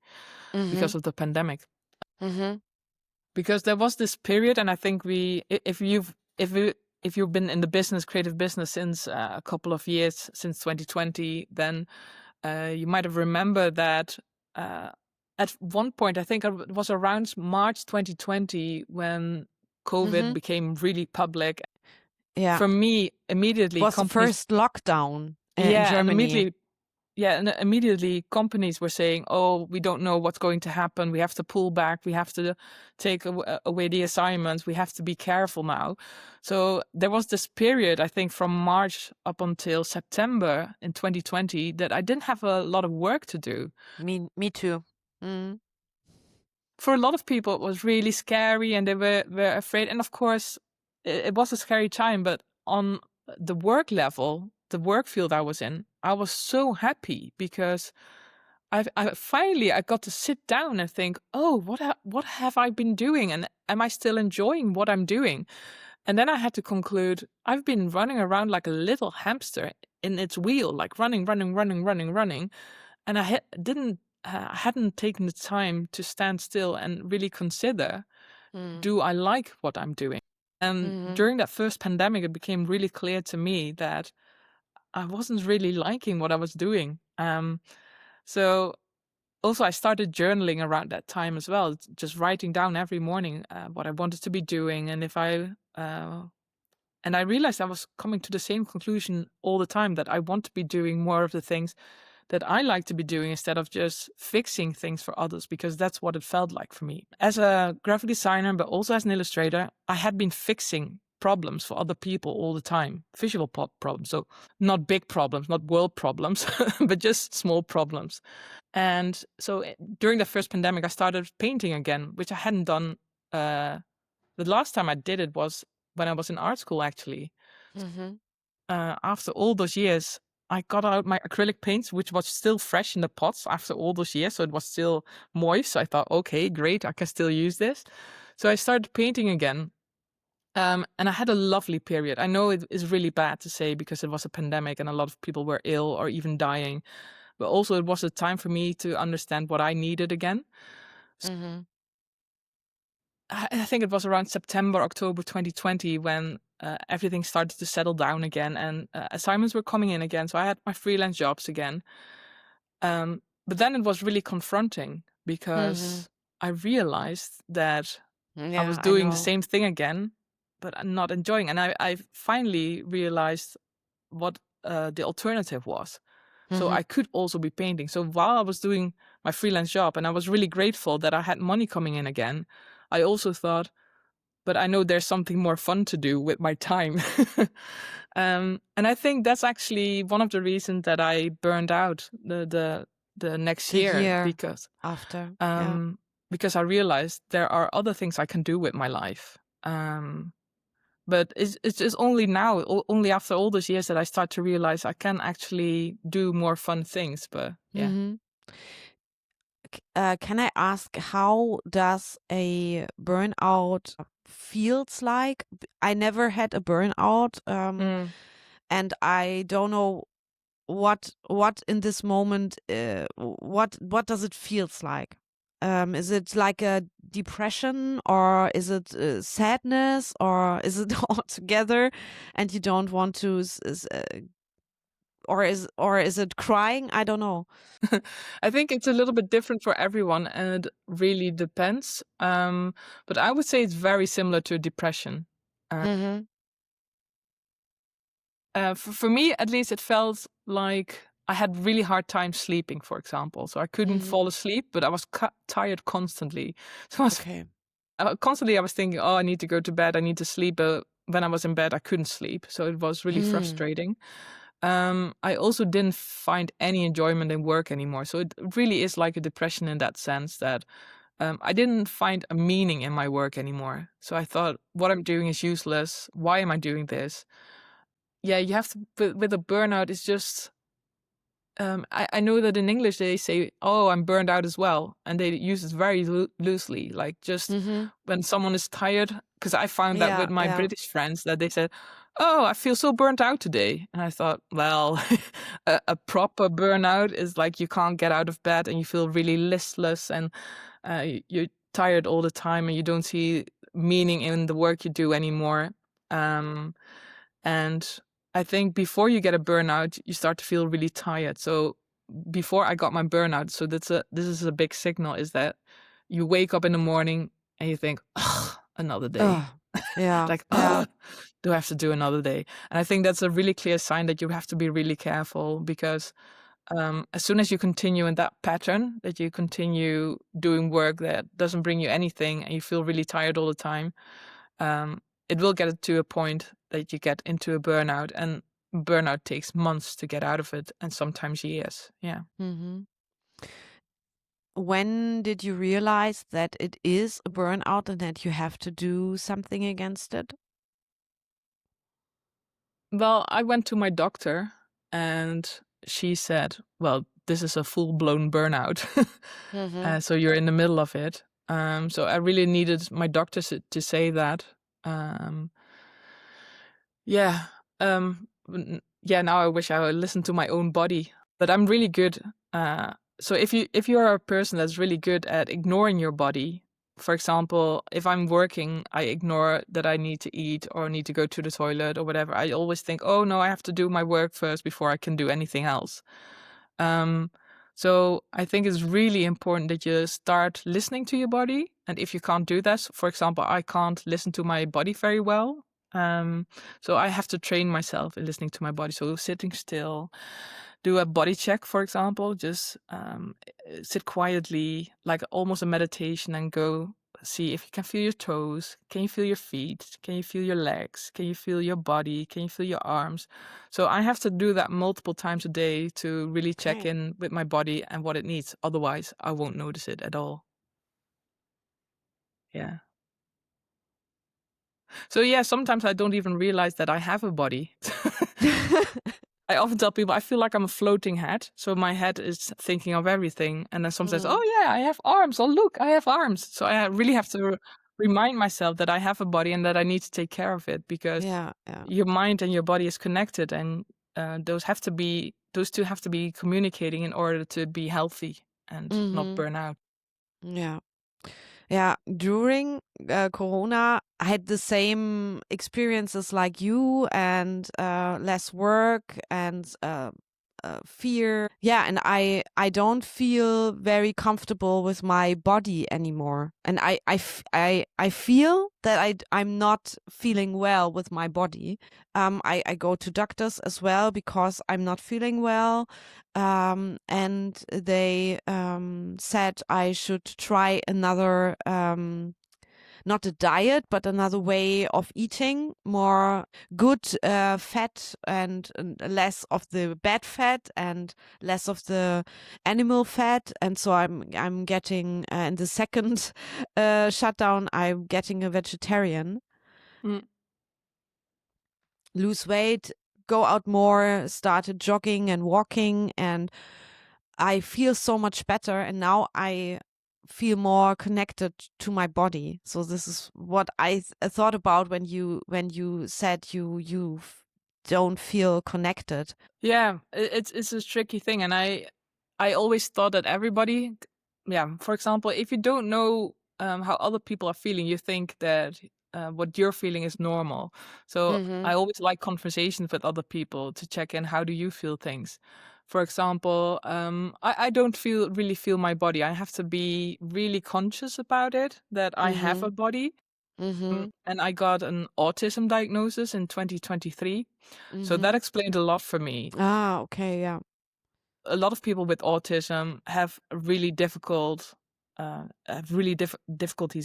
because of the pandemic. Because there was this period, and I think if you've been in the creative business since a couple of years, since 2020, then you might have remembered that at one point, I think it was around March 2020, when COVID became really public. Yeah. For me, immediately It was the first lockdown in Germany. And immediately companies were saying, oh, we don't know what's going to happen. We have to pull back. We have to take away the assignments. We have to be careful now. So there was this period, I think, from March up until September in 2020 that I didn't have a lot of work to do. Me too. For a lot of people, it was really scary and they were afraid. And of course, it was a scary time. But on the work level, the work field I was in, I was so happy because I finally got to sit down and think, oh, what have I been doing? And am I still enjoying what I'm doing? And then I had to conclude, I've been running around like a little hamster in its wheel, like running. And I hadn't taken the time to stand still and really consider, do I like what I'm doing? And during that first pandemic, it became really clear to me that I wasn't really liking what I was doing. So also I started journaling around that time as well, just writing down every morning what I wanted to be doing. And and I realized I was coming to the same conclusion all the time, that I want to be doing more of the things that I like to be doing instead of just fixing things for others, because that's what it felt like for me. As a graphic designer, but also as an illustrator, I had been fixing problems for other people all the time, visual problems. So not big problems, not world problems, but just small problems. And so during the first pandemic, I started painting again, which I hadn't done. The last time I did it was when I was in art school, actually. After all those years, I got out my acrylic paints, which was still fresh in the pots after all those years. So it was still moist. So I thought, okay, great, I can still use this. So I started painting again. And I had a lovely period. I know it is really bad to say because it was a pandemic and a lot of people were ill or even dying. But also it was a time for me to understand what I needed again. I think it was around September, October 2020 when everything started to settle down again, and assignments were coming in again. So I had my freelance jobs again. But then it was really confronting because I realized that I Yeah, was I doing the know. same thing again, but I'm not enjoying. And I finally realized what the alternative was. So I could also be painting. So while I was doing my freelance job, and I was really grateful that I had money coming in again, I also thought, but I know there's something more fun to do with my time. And I think that's actually one of the reasons that I burned out the next The year year after. Yeah. because I realized there are other things I can do with my life. But it's just only now, only after all those years, that I start to realize I can actually do more fun things. But yeah. Mhm. Can I ask, how does a burnout feels like? I never had a burnout, Mm. and I don't know what in this moment, what does it feels like? Is it like a depression, or is it sadness, or is it all together, and you don't want to, or is it crying? I don't know. I think it's a little bit different for everyone, and it really depends. But I would say it's very similar to depression. Uh, Hmm. for me, at least, it felt like I had really hard time sleeping, for example. So I couldn't fall Hmm. asleep, but I was tired constantly. So I was Okay. constantly I was thinking, oh, I need to go to bed, I need to sleep. But when I was in bed, I couldn't sleep. So it was really Mm. frustrating. I also didn't find any enjoyment in work anymore. So it really is like a depression in that sense that I didn't find a meaning in my work anymore. So I thought, what I'm doing is useless. Why am I doing this? Yeah, you have to, with a burnout, it's just, I know that in English they say, oh, I'm burned out as well. And they use it very loosely. Like just Mhm. when someone is tired, because I found that Yeah, with my yeah. British friends that they said, oh, I feel so burnt out today. And I thought, well, a proper burnout is like you can't get out of bed and you feel really listless, and you're tired all the time and you don't see meaning in the work you do anymore. Um, and I think before you get a burnout, you start to feel really tired. So before I got my burnout, so this is a big signal, is that you wake up in the morning and you think, ugh, another day. Ugh. Yeah, Like, yeah. ugh, do I have to do another day? And I think that's a really clear sign that you have to be really careful, because as soon as you continue in that pattern, that you continue doing work that doesn't bring you anything and you feel really tired all the time, um, it will get to a point that you get into a burnout, and burnout takes months to get out of it, and sometimes years. Yeah. Mhm. When did you realize that it is a burnout and that you have to do something against it? Well, I went to my doctor and she said, well, this is a full-blown burnout. Mhm. So you're in the middle of it. So I really needed my doctor to say that. Um, yeah. Yeah, now I wish I would listen to my own body. But I'm really good. So if you're a person that's really good at ignoring your body, for example, if I'm working, I ignore that I need to eat or need to go to the toilet or whatever. I always think, oh no, I have to do my work first before I can do anything else. Um, so I think it's really important that you start listening to your body. And if you can't do that, for example, I can't listen to my body very well. So I have to train myself in listening to my body. So sitting still, do a body check, for example, just sit quietly, like almost a meditation, and go see if you can feel your toes. Can you feel your feet? Can you feel your legs? Can you feel your body? Can you feel your arms? So I have to do that multiple times a day to really check Okay. in with my body and what it needs. Otherwise, I won't notice it at all. Yeah. So yeah, sometimes I don't even realize that I have a body. I often tell people I feel like I'm a floating head. So my head is thinking of everything. And then someone says, Mm. oh yeah, I have arms. Oh look, I have arms. So I really have to remind myself that I have a body and that I need to take care of it, because Yeah, yeah. your mind and your body is connected, and those two have to be communicating in order to be healthy and not Mhm. burn out. Yeah. Yeah, during Corona, I had the same experiences like you, and less work and fear. Yeah, and I don't feel very comfortable with my body anymore, and I feel that I'm not feeling well with my body. I go to doctors as well because I'm not feeling well. And they said I should try another, not a diet, but another way of eating, more good fat and less of the bad fat and less of the animal fat. And so I'm getting in the second shutdown, I'm getting a vegetarian. Mm. Lose weight, go out more, started jogging and walking, and I feel so much better. And now I feel more connected to my body. So this is what I thought about when you said you don't feel connected. Yeah, it's a tricky thing, and I always thought that everybody, yeah. For example, if you don't know how other people are feeling, you think that what you're feeling is normal. So Mm-hmm. I always like conversations with other people to check in. How do you feel things? For example, I don't really feel my body. I have to be really conscious about it, that I have Mm-hmm. a body. Mm-hmm. And I got an autism diagnosis in 2023. So that Mm-hmm. explained a lot for me. Ah, okay, yeah. A lot of people with autism have really difficulties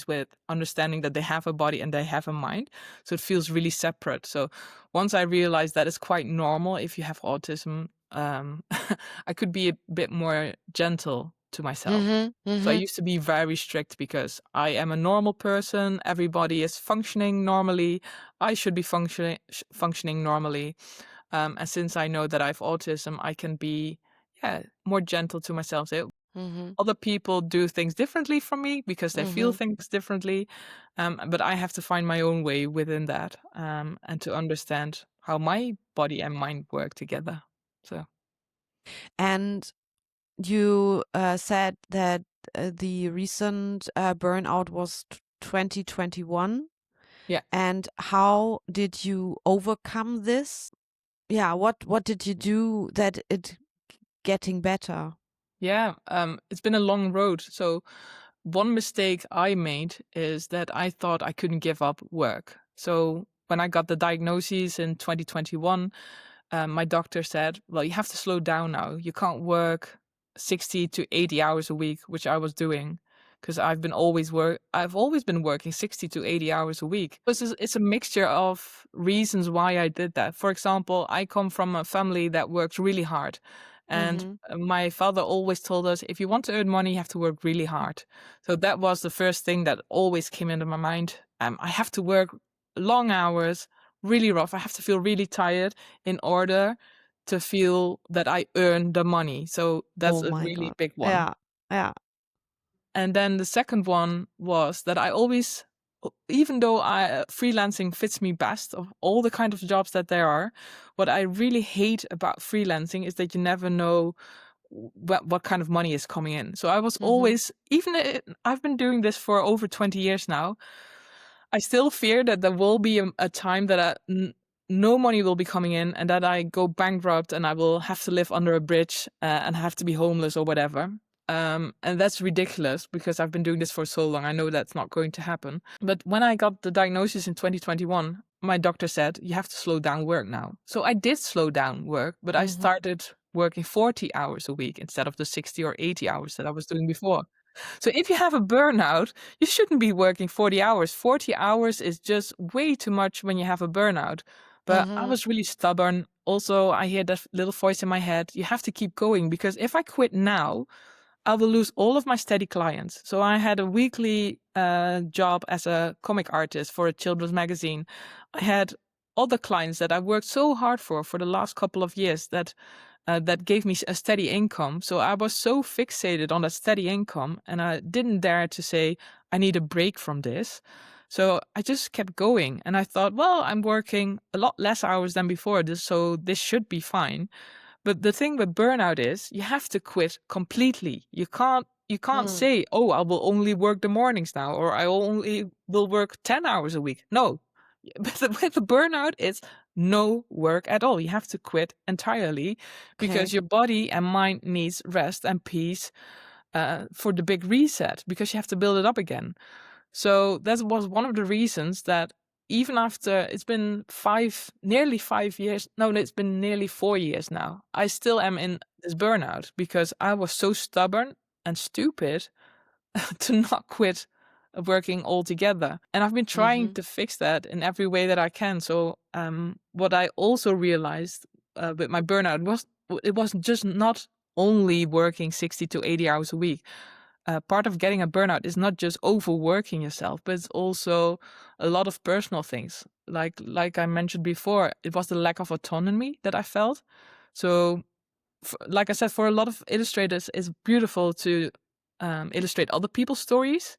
with understanding that they have a body and they have a mind. So it feels really separate. So once I realized that it's quite normal if you have autism, I could be a bit more gentle to myself. Mm-hmm. So I Mm-hmm. used to be very strict because I am a normal person. Everybody is functioning normally. I should be functioning normally. And since I know that I have autism, I can be, yeah, more gentle to myself. So Mm-hmm. other people do things differently from me because they feel Mm-hmm. things differently. But I have to find my own way within that, and to understand how my body and mind work together. So And you said that the recent burnout was 2021. yeah. And how did you overcome this? Yeah, what did you do that it getting better? Yeah, it's been a long road. So one mistake I made is that I thought I couldn't give up work. So when I got the diagnosis in 2021, my doctor said, well, you have to slow down now. You can't work 60 to 80 hours a week, which I was doing because I've always been working 60 to 80 hours a week. It's a mixture of reasons why I did that. For example, I come from a family that works really hard. And Mm-hmm. my father always told us, if you want to earn money, you have to work really hard. So that was the first thing that always came into my mind. I have to work long hours, really rough. I have to feel really tired in order to feel that I earn the money. So that's Oh a my really God. big one. Yeah. Yeah. And then the second one was that I always, even though freelancing fits me best of all the kind of jobs that there are, what I really hate about freelancing is that you never know what kind of money is coming in. So I was Mm-hmm. always, I've been doing this for over 20 years now. I still fear that there will be a time that no money will be coming in and that I go bankrupt and I will have to live under a bridge and have to be homeless or whatever. And that's ridiculous because I've been doing this for so long. I know that's not going to happen. But when I got the diagnosis in 2021, my doctor said, you have to slow down work now. So I did slow down work, but I Mm-hmm. started working 40 hours a week instead of the 60 or 80 hours that I was doing before. So if you have a burnout, you shouldn't be working 40 hours. 40 hours is just way too much when you have a burnout. But I Mm-hmm. was really stubborn. Also, I hear that little voice in my head, you have to keep going because if I quit now, I will lose all of my steady clients. So I had a weekly job as a comic artist for a children's magazine. I had other clients that I worked so hard for the last couple of years that gave me a steady income. So I was so fixated on that steady income and I didn't dare to say, I need a break from this. So I just kept going and I thought, well, I'm working a lot less hours than before, so this should be fine. But the thing with burnout is you have to quit completely. You can't you can't Mm. say, oh, I will only work the mornings now, or I only will work 10 hours a week. No, with the burnout, it's no work at all. You have to quit entirely because Okay. your body and mind needs rest and peace for the big reset, because you have to build it up again. So that was one of the reasons that even after it's been nearly 5 years, no, it's been nearly 4 years now, I still am in this burnout because I was so stubborn and stupid to not quit working altogether. And I've been trying Mm-hmm. to fix that in every way that I can. So what I also realized with my burnout was just not only working 60 to 80 hours a week. Part of getting a burnout is not just overworking yourself, but it's also a lot of personal things. Like I mentioned before, it was the lack of autonomy that I felt. So, like I said, for a lot of illustrators, it's beautiful to illustrate other people's stories,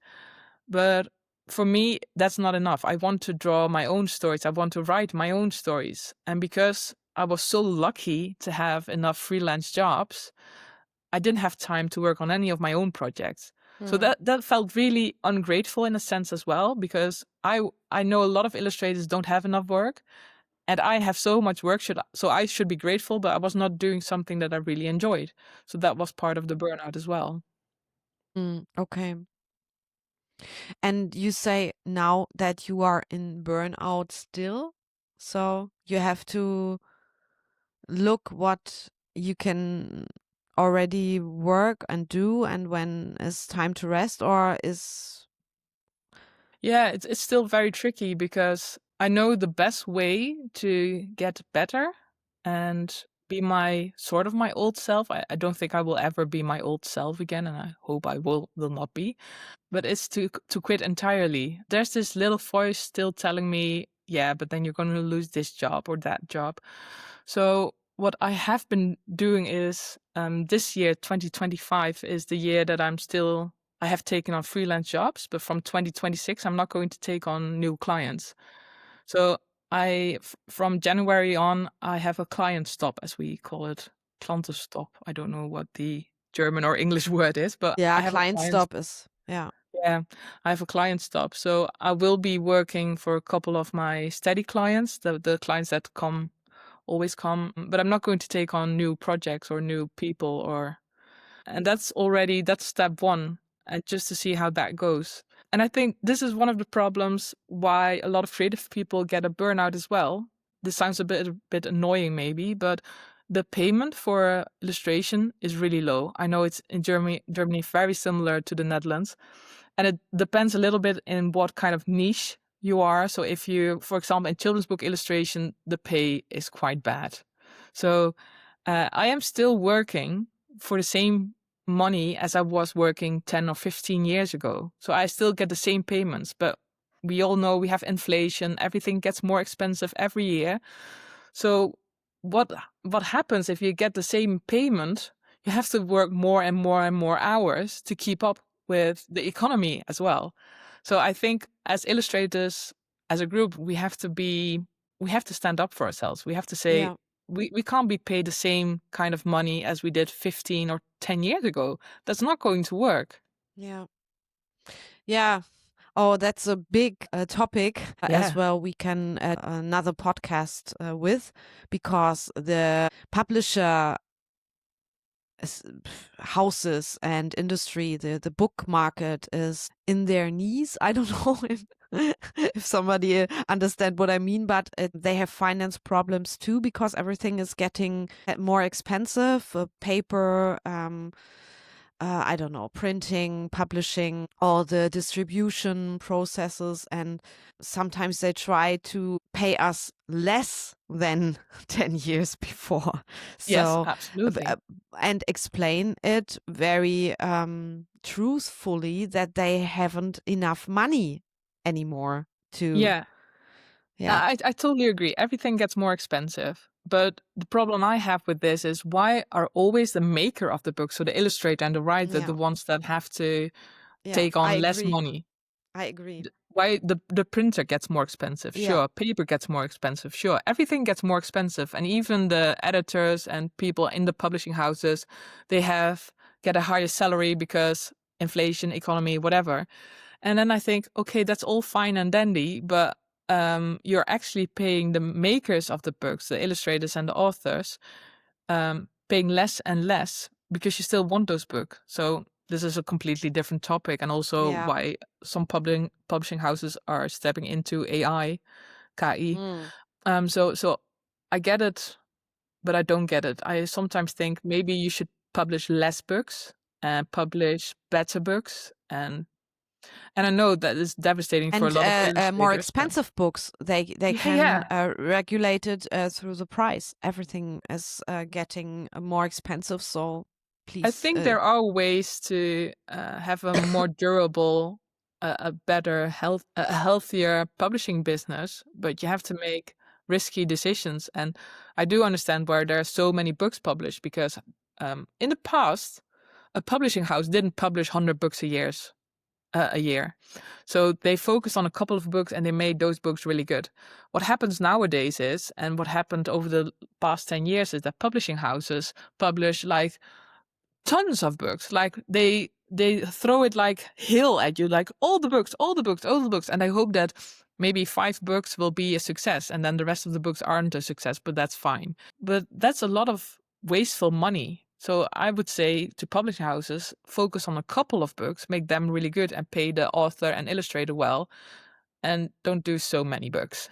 but for me, that's not enough. I want to draw my own stories. I want to write my own stories. And because I was so lucky to have enough freelance jobs, I didn't have time to work on any of my own projects. So Mm. that felt really ungrateful in a sense as well, because I know a lot of illustrators don't have enough work, and I have so much work, so I should be grateful, but I was not doing something that I really enjoyed. So that was part of the burnout as well. Okay. And you say now that you are in burnout still, so you have to look what you can already work and do, and when is time to rest, or is Yeah, it's still very tricky because I know the best way to get better and be my old self. I don't think I will ever be my old self again, and I hope I will not be. But it's to quit entirely. There's this little voice still telling me, yeah, but then you're going to lose this job or that job. So what I have been doing is this year, 2025, is the year that I have taken on freelance jobs, but from 2026, I'm not going to take on new clients. So from January on, I have a client stop, as we call it, klantenstop. I don't know what the German or English word is, but yeah, I have a client client. stop is yeah. Yeah, I have a client stop. So I will be working for a couple of my steady clients, the clients that always come, but I'm not going to take on new projects or new people, and that's step one, and just to see how that goes. And I think this is one of the problems why a lot of creative people get a burnout as well. This sounds a bit annoying maybe, but the payment for illustration is really low. I know it's in Germany very similar to the Netherlands. And it depends a little bit in what kind of niche you are. So if you, for example, in children's book illustration, the pay is quite bad. So I am still working for the same money as I was working 10 or 15 years ago. So I still get the same payments, but we all know we have inflation. Everything gets more expensive every year. So what happens if you get the same payment? You have to work more and more and more hours to keep up with the economy as well. So I think as illustrators, as a group, we have to stand up for ourselves. We have to say Yeah. we can't be paid the same kind of money as we did 15 or 10 years ago. That's not going to work. Yeah. Yeah. Oh, that's a big topic as Yeah. well. We can add another podcast with, because the publisher houses and industry, the book market is in their knees. I don't know if somebody understand what I mean, but they have finance problems too, because everything is getting more expensive. Paper, I don't know, printing, publishing, all the distribution processes, and sometimes they try to pay us less than 10 years before. Yes, So, absolutely. and explain it very truthfully that they haven't enough money anymore to, Yeah. yeah, I totally agree. Everything gets more expensive. But the problem I have with this is, why are always the maker of the book, so the illustrator and the writer, yeah, the ones that have to yeah, take I on less agree. money? I agree. Why the printer gets more expensive? Yeah. Sure. Paper gets more expensive. Sure. Everything gets more expensive. And even the editors and people in the publishing houses, they get a higher salary because inflation, economy, whatever. And then I think, okay, that's all fine and dandy, but you're actually paying the makers of the books, the illustrators and the authors, paying less and less because you still want those books. So this is a completely different topic, and also Yeah. why some publishing houses are stepping into AI, KI. So I get it, but I don't get it. I sometimes think maybe you should publish less books and publish better books, and I know that is devastating for a And lot of illustrators. more but- expensive books, they Yeah. can regulate it through the price. Everything is getting more expensive, so please. I think there are ways to have a more durable, a better a healthier publishing business, but you have to make risky decisions. And I do understand why there are so many books published, because in the past, a publishing house didn't publish 100 books a year. So they focused on a couple of books and they made those books really good. What happens nowadays is, and what happened over the past 10 years, is that publishing houses publish like tons of books. Like they throw it like hail at you, like all the books. And I hope that maybe 5 books will be a success and then the rest of the books aren't a success, but that's fine. But that's a lot of wasteful money. So I would say to publishing houses, focus on a couple of books, make them really good and pay the author and illustrator well, and don't do so many books.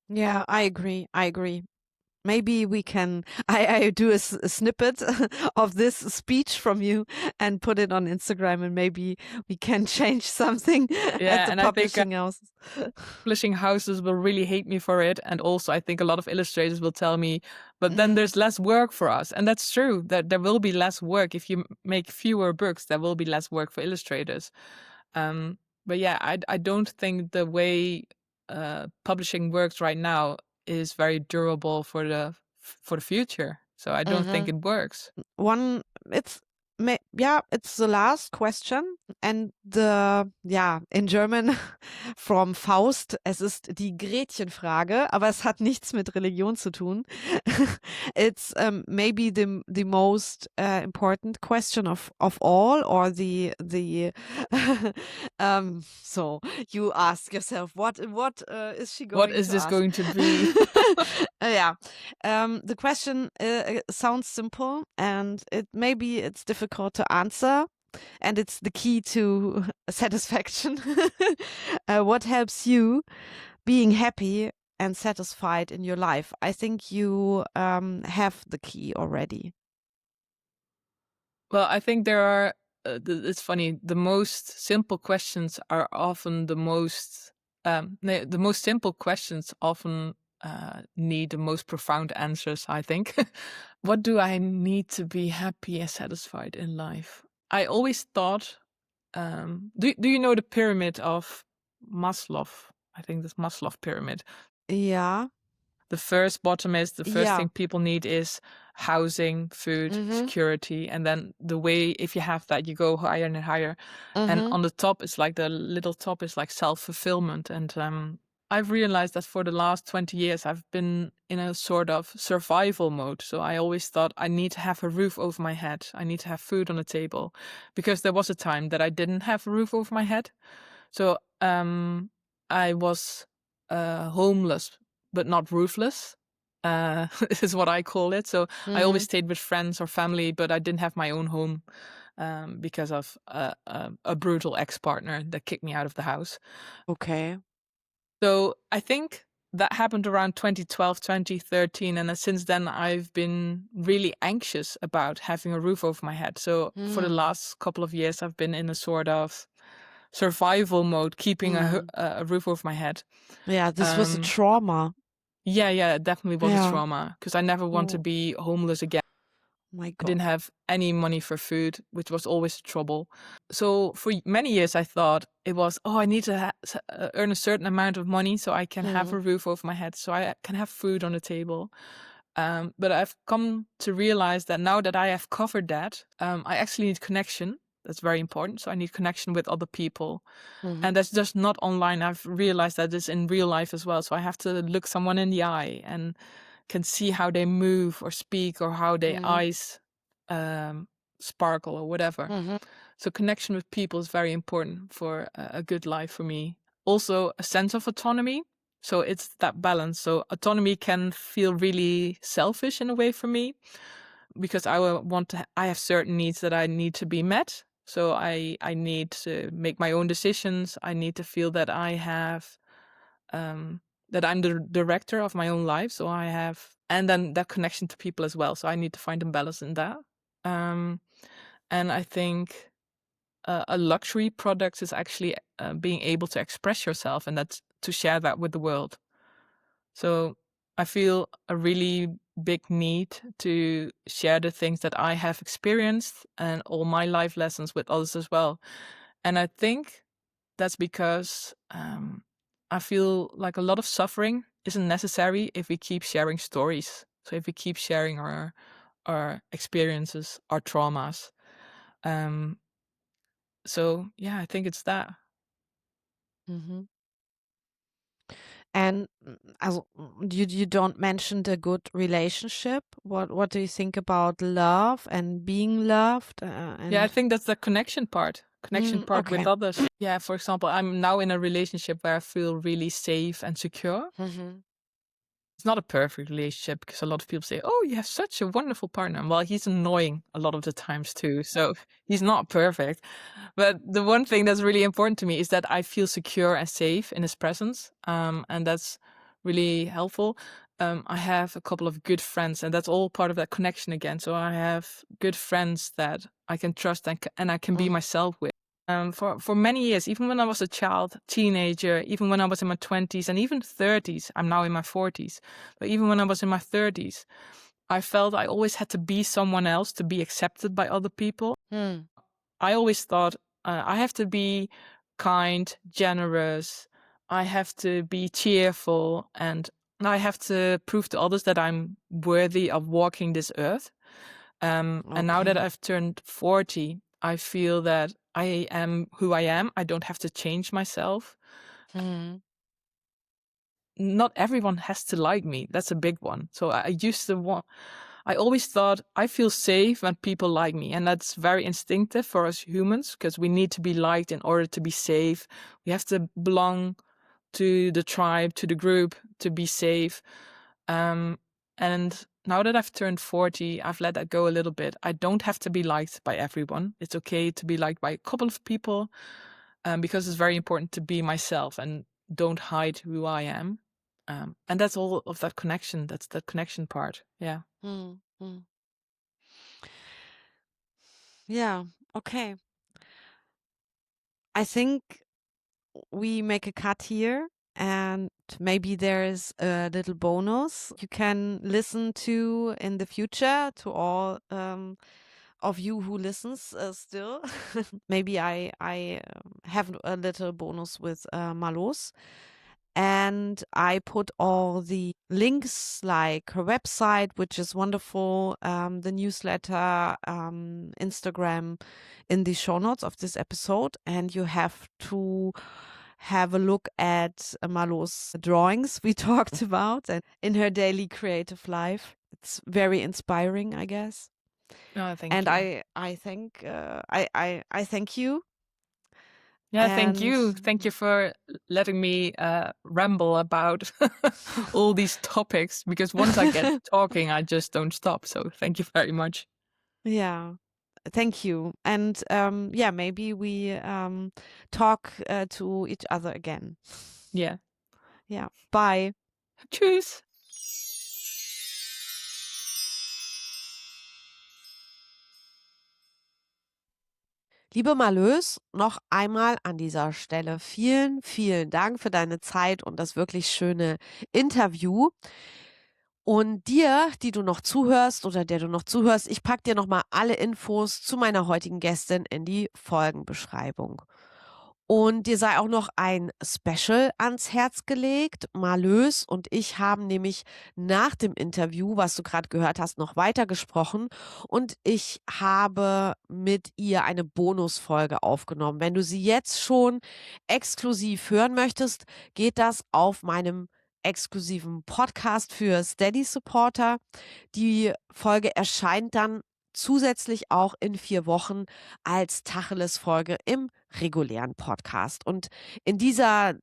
Yeah, I agree. Maybe we can, I do a snippet of this speech from you and put it on Instagram, and maybe we can change something at the and I think publishing houses. publishing houses will really hate me for it. And also I think a lot of illustrators will tell me, but then there's less work for us. And that's true, that there will be less work. If you make fewer books, there will be less work for illustrators. But yeah, I don't think the way publishing works right now is very durable for the future. So I don't think it works. It's the last question, and in German from Faust, es ist die Gretchenfrage, aber es hat nichts mit Religion zu tun. It's maybe the most important question of all, or the so you ask yourself, what is she going What is to this ask? going to be? The question sounds simple, and maybe it's difficult to answer, and it's the key to satisfaction. What helps you being happy and satisfied in your life? I think you have the key already. Well, I think there are, it's funny, the most simple questions are often the most simple questions often need the most profound answers, I think. What do I need to be happy and satisfied in life? I always thought, do you know the pyramid of Maslow? I think this Maslow pyramid. Yeah. The first bottom is the first Yeah. thing people need is housing, food, security. And then if you have that, you go higher and higher. And on the top, it's like the little top is like self-fulfillment. And I've realized that for the last 20 years, I've been in a sort of survival mode. So I always thought I need to have a roof over my head. I need to have food on the table, because there was a time that I didn't have a roof over my head. So I was homeless, but not roofless. This is what I call it. So I always stayed with friends or family, but I didn't have my own home because of a brutal ex-partner that kicked me out of the house. Okay. So I think that happened around 2012, 2013. And since then, I've been really anxious about having a roof over my head. So for the last couple of years, I've been in a sort of survival mode, keeping a roof over my head. Yeah, this was a trauma. Yeah, it definitely was Yeah. a trauma, because I never want to be homeless again. My I God. didn't have any money for food, which was always trouble. So for many years, I thought it was, I need to earn a certain amount of money so I can have a roof over my head, so I can have food on the table. But I've come to realize that now that I have covered that, I actually need connection. That's very important. So I need connection with other people. And that's just not online. I've realized that it's in real life as well. So I have to look someone in the eye and can see how they move or speak, or how their eyes sparkle or whatever. So connection with people is very important for a good life for me. Also a sense of autonomy. So it's that balance. So autonomy can feel really selfish in a way for me, because I have certain needs that I need to be met. So I need to make my own decisions. I need to feel that I have that I'm the director of my own life. So and then that connection to people as well. So I need to find a balance in that. And I think a luxury product is actually being able to express yourself, and that's to share that with the world. So I feel a really big need to share the things that I have experienced and all my life lessons with others as well. And I think that's because I feel like a lot of suffering isn't necessary if we keep sharing stories. So if we keep sharing our experiences, our traumas. So yeah, I think it's that. Mhm. And also, you don't mention the good relationship. What do you think about love and being loved? Yeah, I And think that's the connection part with okay. others. Yeah, for example, I'm now in a relationship where I feel really safe and secure. Mhm. It's not a perfect relationship, because a lot of people say, "Oh, you have such a wonderful partner." Well, he's annoying a lot of the times too, so he's not perfect. But the one thing that's really important to me is that I feel secure and safe in his presence, and that's really helpful. I have a couple of good friends, and that's all part of that connection again. So I have good friends that I can trust and I can be myself with. For many years, even when I was a child, teenager, even when I was in my 20s and even 30s, I'm now in my 40s, but even when I was in my 30s, I felt I always had to be someone else to be accepted by other people. Mm. I always thought I have to be kind, generous, I have to be cheerful, and I have to prove to others that I'm worthy of walking this earth. And now that Okay. I've turned 40, I feel that I am who I am. I don't have to change myself. Mhm. Not everyone has to like me. That's a big one. So I always thought I feel safe when people like me. And that's very instinctive for us humans, because we need to be liked in order to be safe. We have to belong to the tribe, to the group, to be safe. And now that I've turned 40, I've let that go a little bit. I don't have to be liked by everyone. It's okay to be liked by a couple of people, because it's very important to be myself and don't hide who I am. And that's all of that connection. That's that connection part. Yeah. Mm. Mm. Yeah. Okay. I think we make a cut here, and maybe there's a little bonus you can listen to in the future, to all of you who listens still. Maybe I have a little bonus with Marloes. And I put all the links, like her website, which is wonderful, the newsletter, Instagram, in the show notes of this episode. And you have to have a look at Marloes' drawings we talked about, and in her daily creative life. It's very inspiring, I guess. Oh, thank And you. I think I thank you. Yeah, thank And you. Thank you for letting me ramble about all these topics, because once I get talking, I just don't stop. So thank you very much. yeah, thank you. And yeah, maybe we talk to each other again. Yeah. Yeah. Bye. Tschüss. Liebe Marloes, noch einmal an dieser Stelle vielen, vielen Dank für deine Zeit und das wirklich schöne Interview. Und dir, die du noch zuhörst oder der du noch zuhörst, ich packe dir nochmal alle Infos zu meiner heutigen Gästin in die Folgenbeschreibung. Und dir sei auch noch ein Special ans Herz gelegt. Marloes und ich haben nämlich nach dem Interview, was du gerade gehört hast, noch weiter gesprochen. Und ich habe mit ihr eine Bonusfolge aufgenommen. Wenn du sie jetzt schon exklusiv hören möchtest, geht das auf meinem exklusiven Podcast für Steady Supporter. Die Folge erscheint dann zusätzlich auch in 4 Wochen als Tacheles-Folge im regulären Podcast. Und in dieser,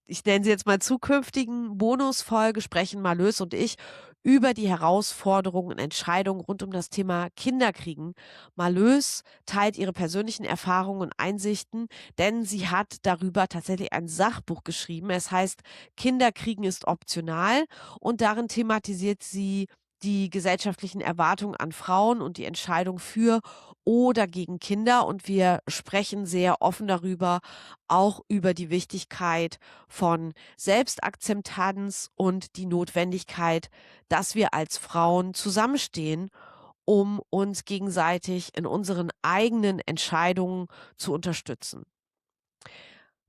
ich nenne sie jetzt mal zukünftigen Bonusfolge, sprechen Marloes und ich über die Herausforderungen und Entscheidungen rund um das Thema Kinderkriegen. Marloes teilt ihre persönlichen Erfahrungen und Einsichten, denn sie hat darüber tatsächlich ein Sachbuch geschrieben. Es heißt Kinderkriegen ist optional und darin thematisiert sie die gesellschaftlichen Erwartungen an Frauen und die Entscheidung für oder gegen Kinder. Und wir sprechen sehr offen darüber, auch über die Wichtigkeit von Selbstakzeptanz und die Notwendigkeit, dass wir als Frauen zusammenstehen, um uns gegenseitig in unseren eigenen Entscheidungen zu unterstützen.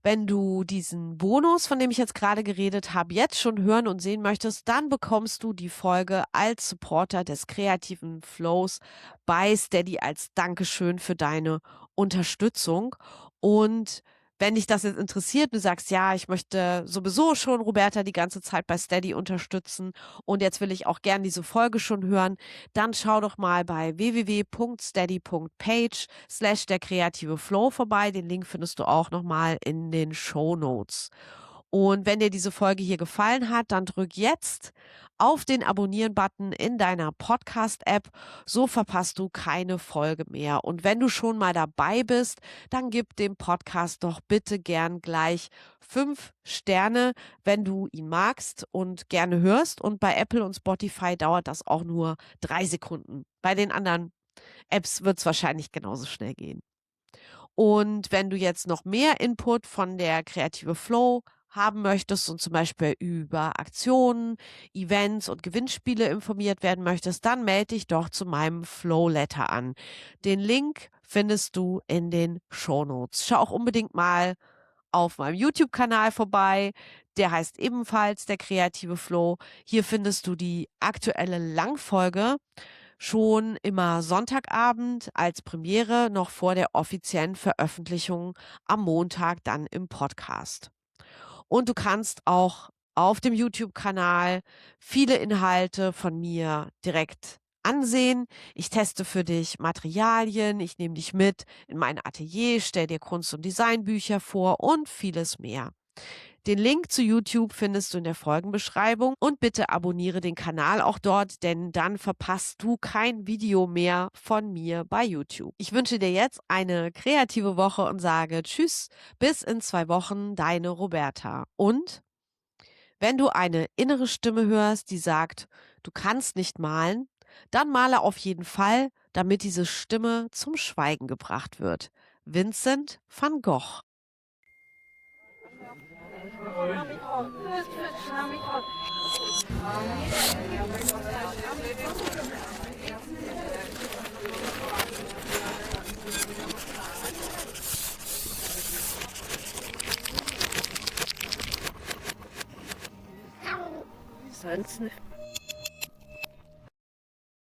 Wenn du diesen Bonus, von dem ich jetzt gerade geredet habe, jetzt schon hören und sehen möchtest, dann bekommst du die Folge als Supporter des kreativen Flows bei Steady als Dankeschön für deine Unterstützung. Und wenn dich das jetzt interessiert, du sagst, ja, ich möchte sowieso schon Roberta die ganze Zeit bei Steady unterstützen und jetzt will ich auch gern diese Folge schon hören, dann schau doch mal bei www.steady.page/der kreative Flow vorbei. Den Link findest du auch nochmal in den Shownotes. Und wenn dir diese Folge hier gefallen hat, dann drück jetzt auf den Abonnieren-Button in deiner Podcast-App. So verpasst du keine Folge mehr. Und wenn du schon mal dabei bist, dann gib dem Podcast doch bitte gern gleich 5 Sterne, wenn du ihn magst und gerne hörst. Und bei Apple und Spotify dauert das auch nur 3 Sekunden. Bei den anderen Apps wird es wahrscheinlich genauso schnell gehen. Und wenn du jetzt noch mehr Input von der Kreative Flow haben möchtest und zum Beispiel über Aktionen, Events und Gewinnspiele informiert werden möchtest, dann melde dich doch zu meinem Flow Letter an. Den Link findest du in den Shownotes. Schau auch unbedingt mal auf meinem YouTube-Kanal vorbei. Der heißt ebenfalls der Kreative Flow. Hier findest du die aktuelle Langfolge schon immer Sonntagabend als Premiere, noch vor der offiziellen Veröffentlichung am Montag dann im Podcast. Und du kannst auch auf dem YouTube-Kanal viele Inhalte von mir direkt ansehen. Ich teste für dich Materialien, ich nehme dich mit in mein Atelier, stelle dir Kunst- und Designbücher vor und vieles mehr. Den Link zu YouTube findest du in der Folgenbeschreibung und bitte abonniere den Kanal auch dort, denn dann verpasst du kein Video mehr von mir bei YouTube. Ich wünsche dir jetzt eine kreative Woche und sage Tschüss, bis in 2 Wochen, deine Roberta. Und wenn du eine innere Stimme hörst, die sagt, du kannst nicht malen, dann male auf jeden Fall, damit diese Stimme zum Schweigen gebracht wird. Vincent van Gogh. Sonst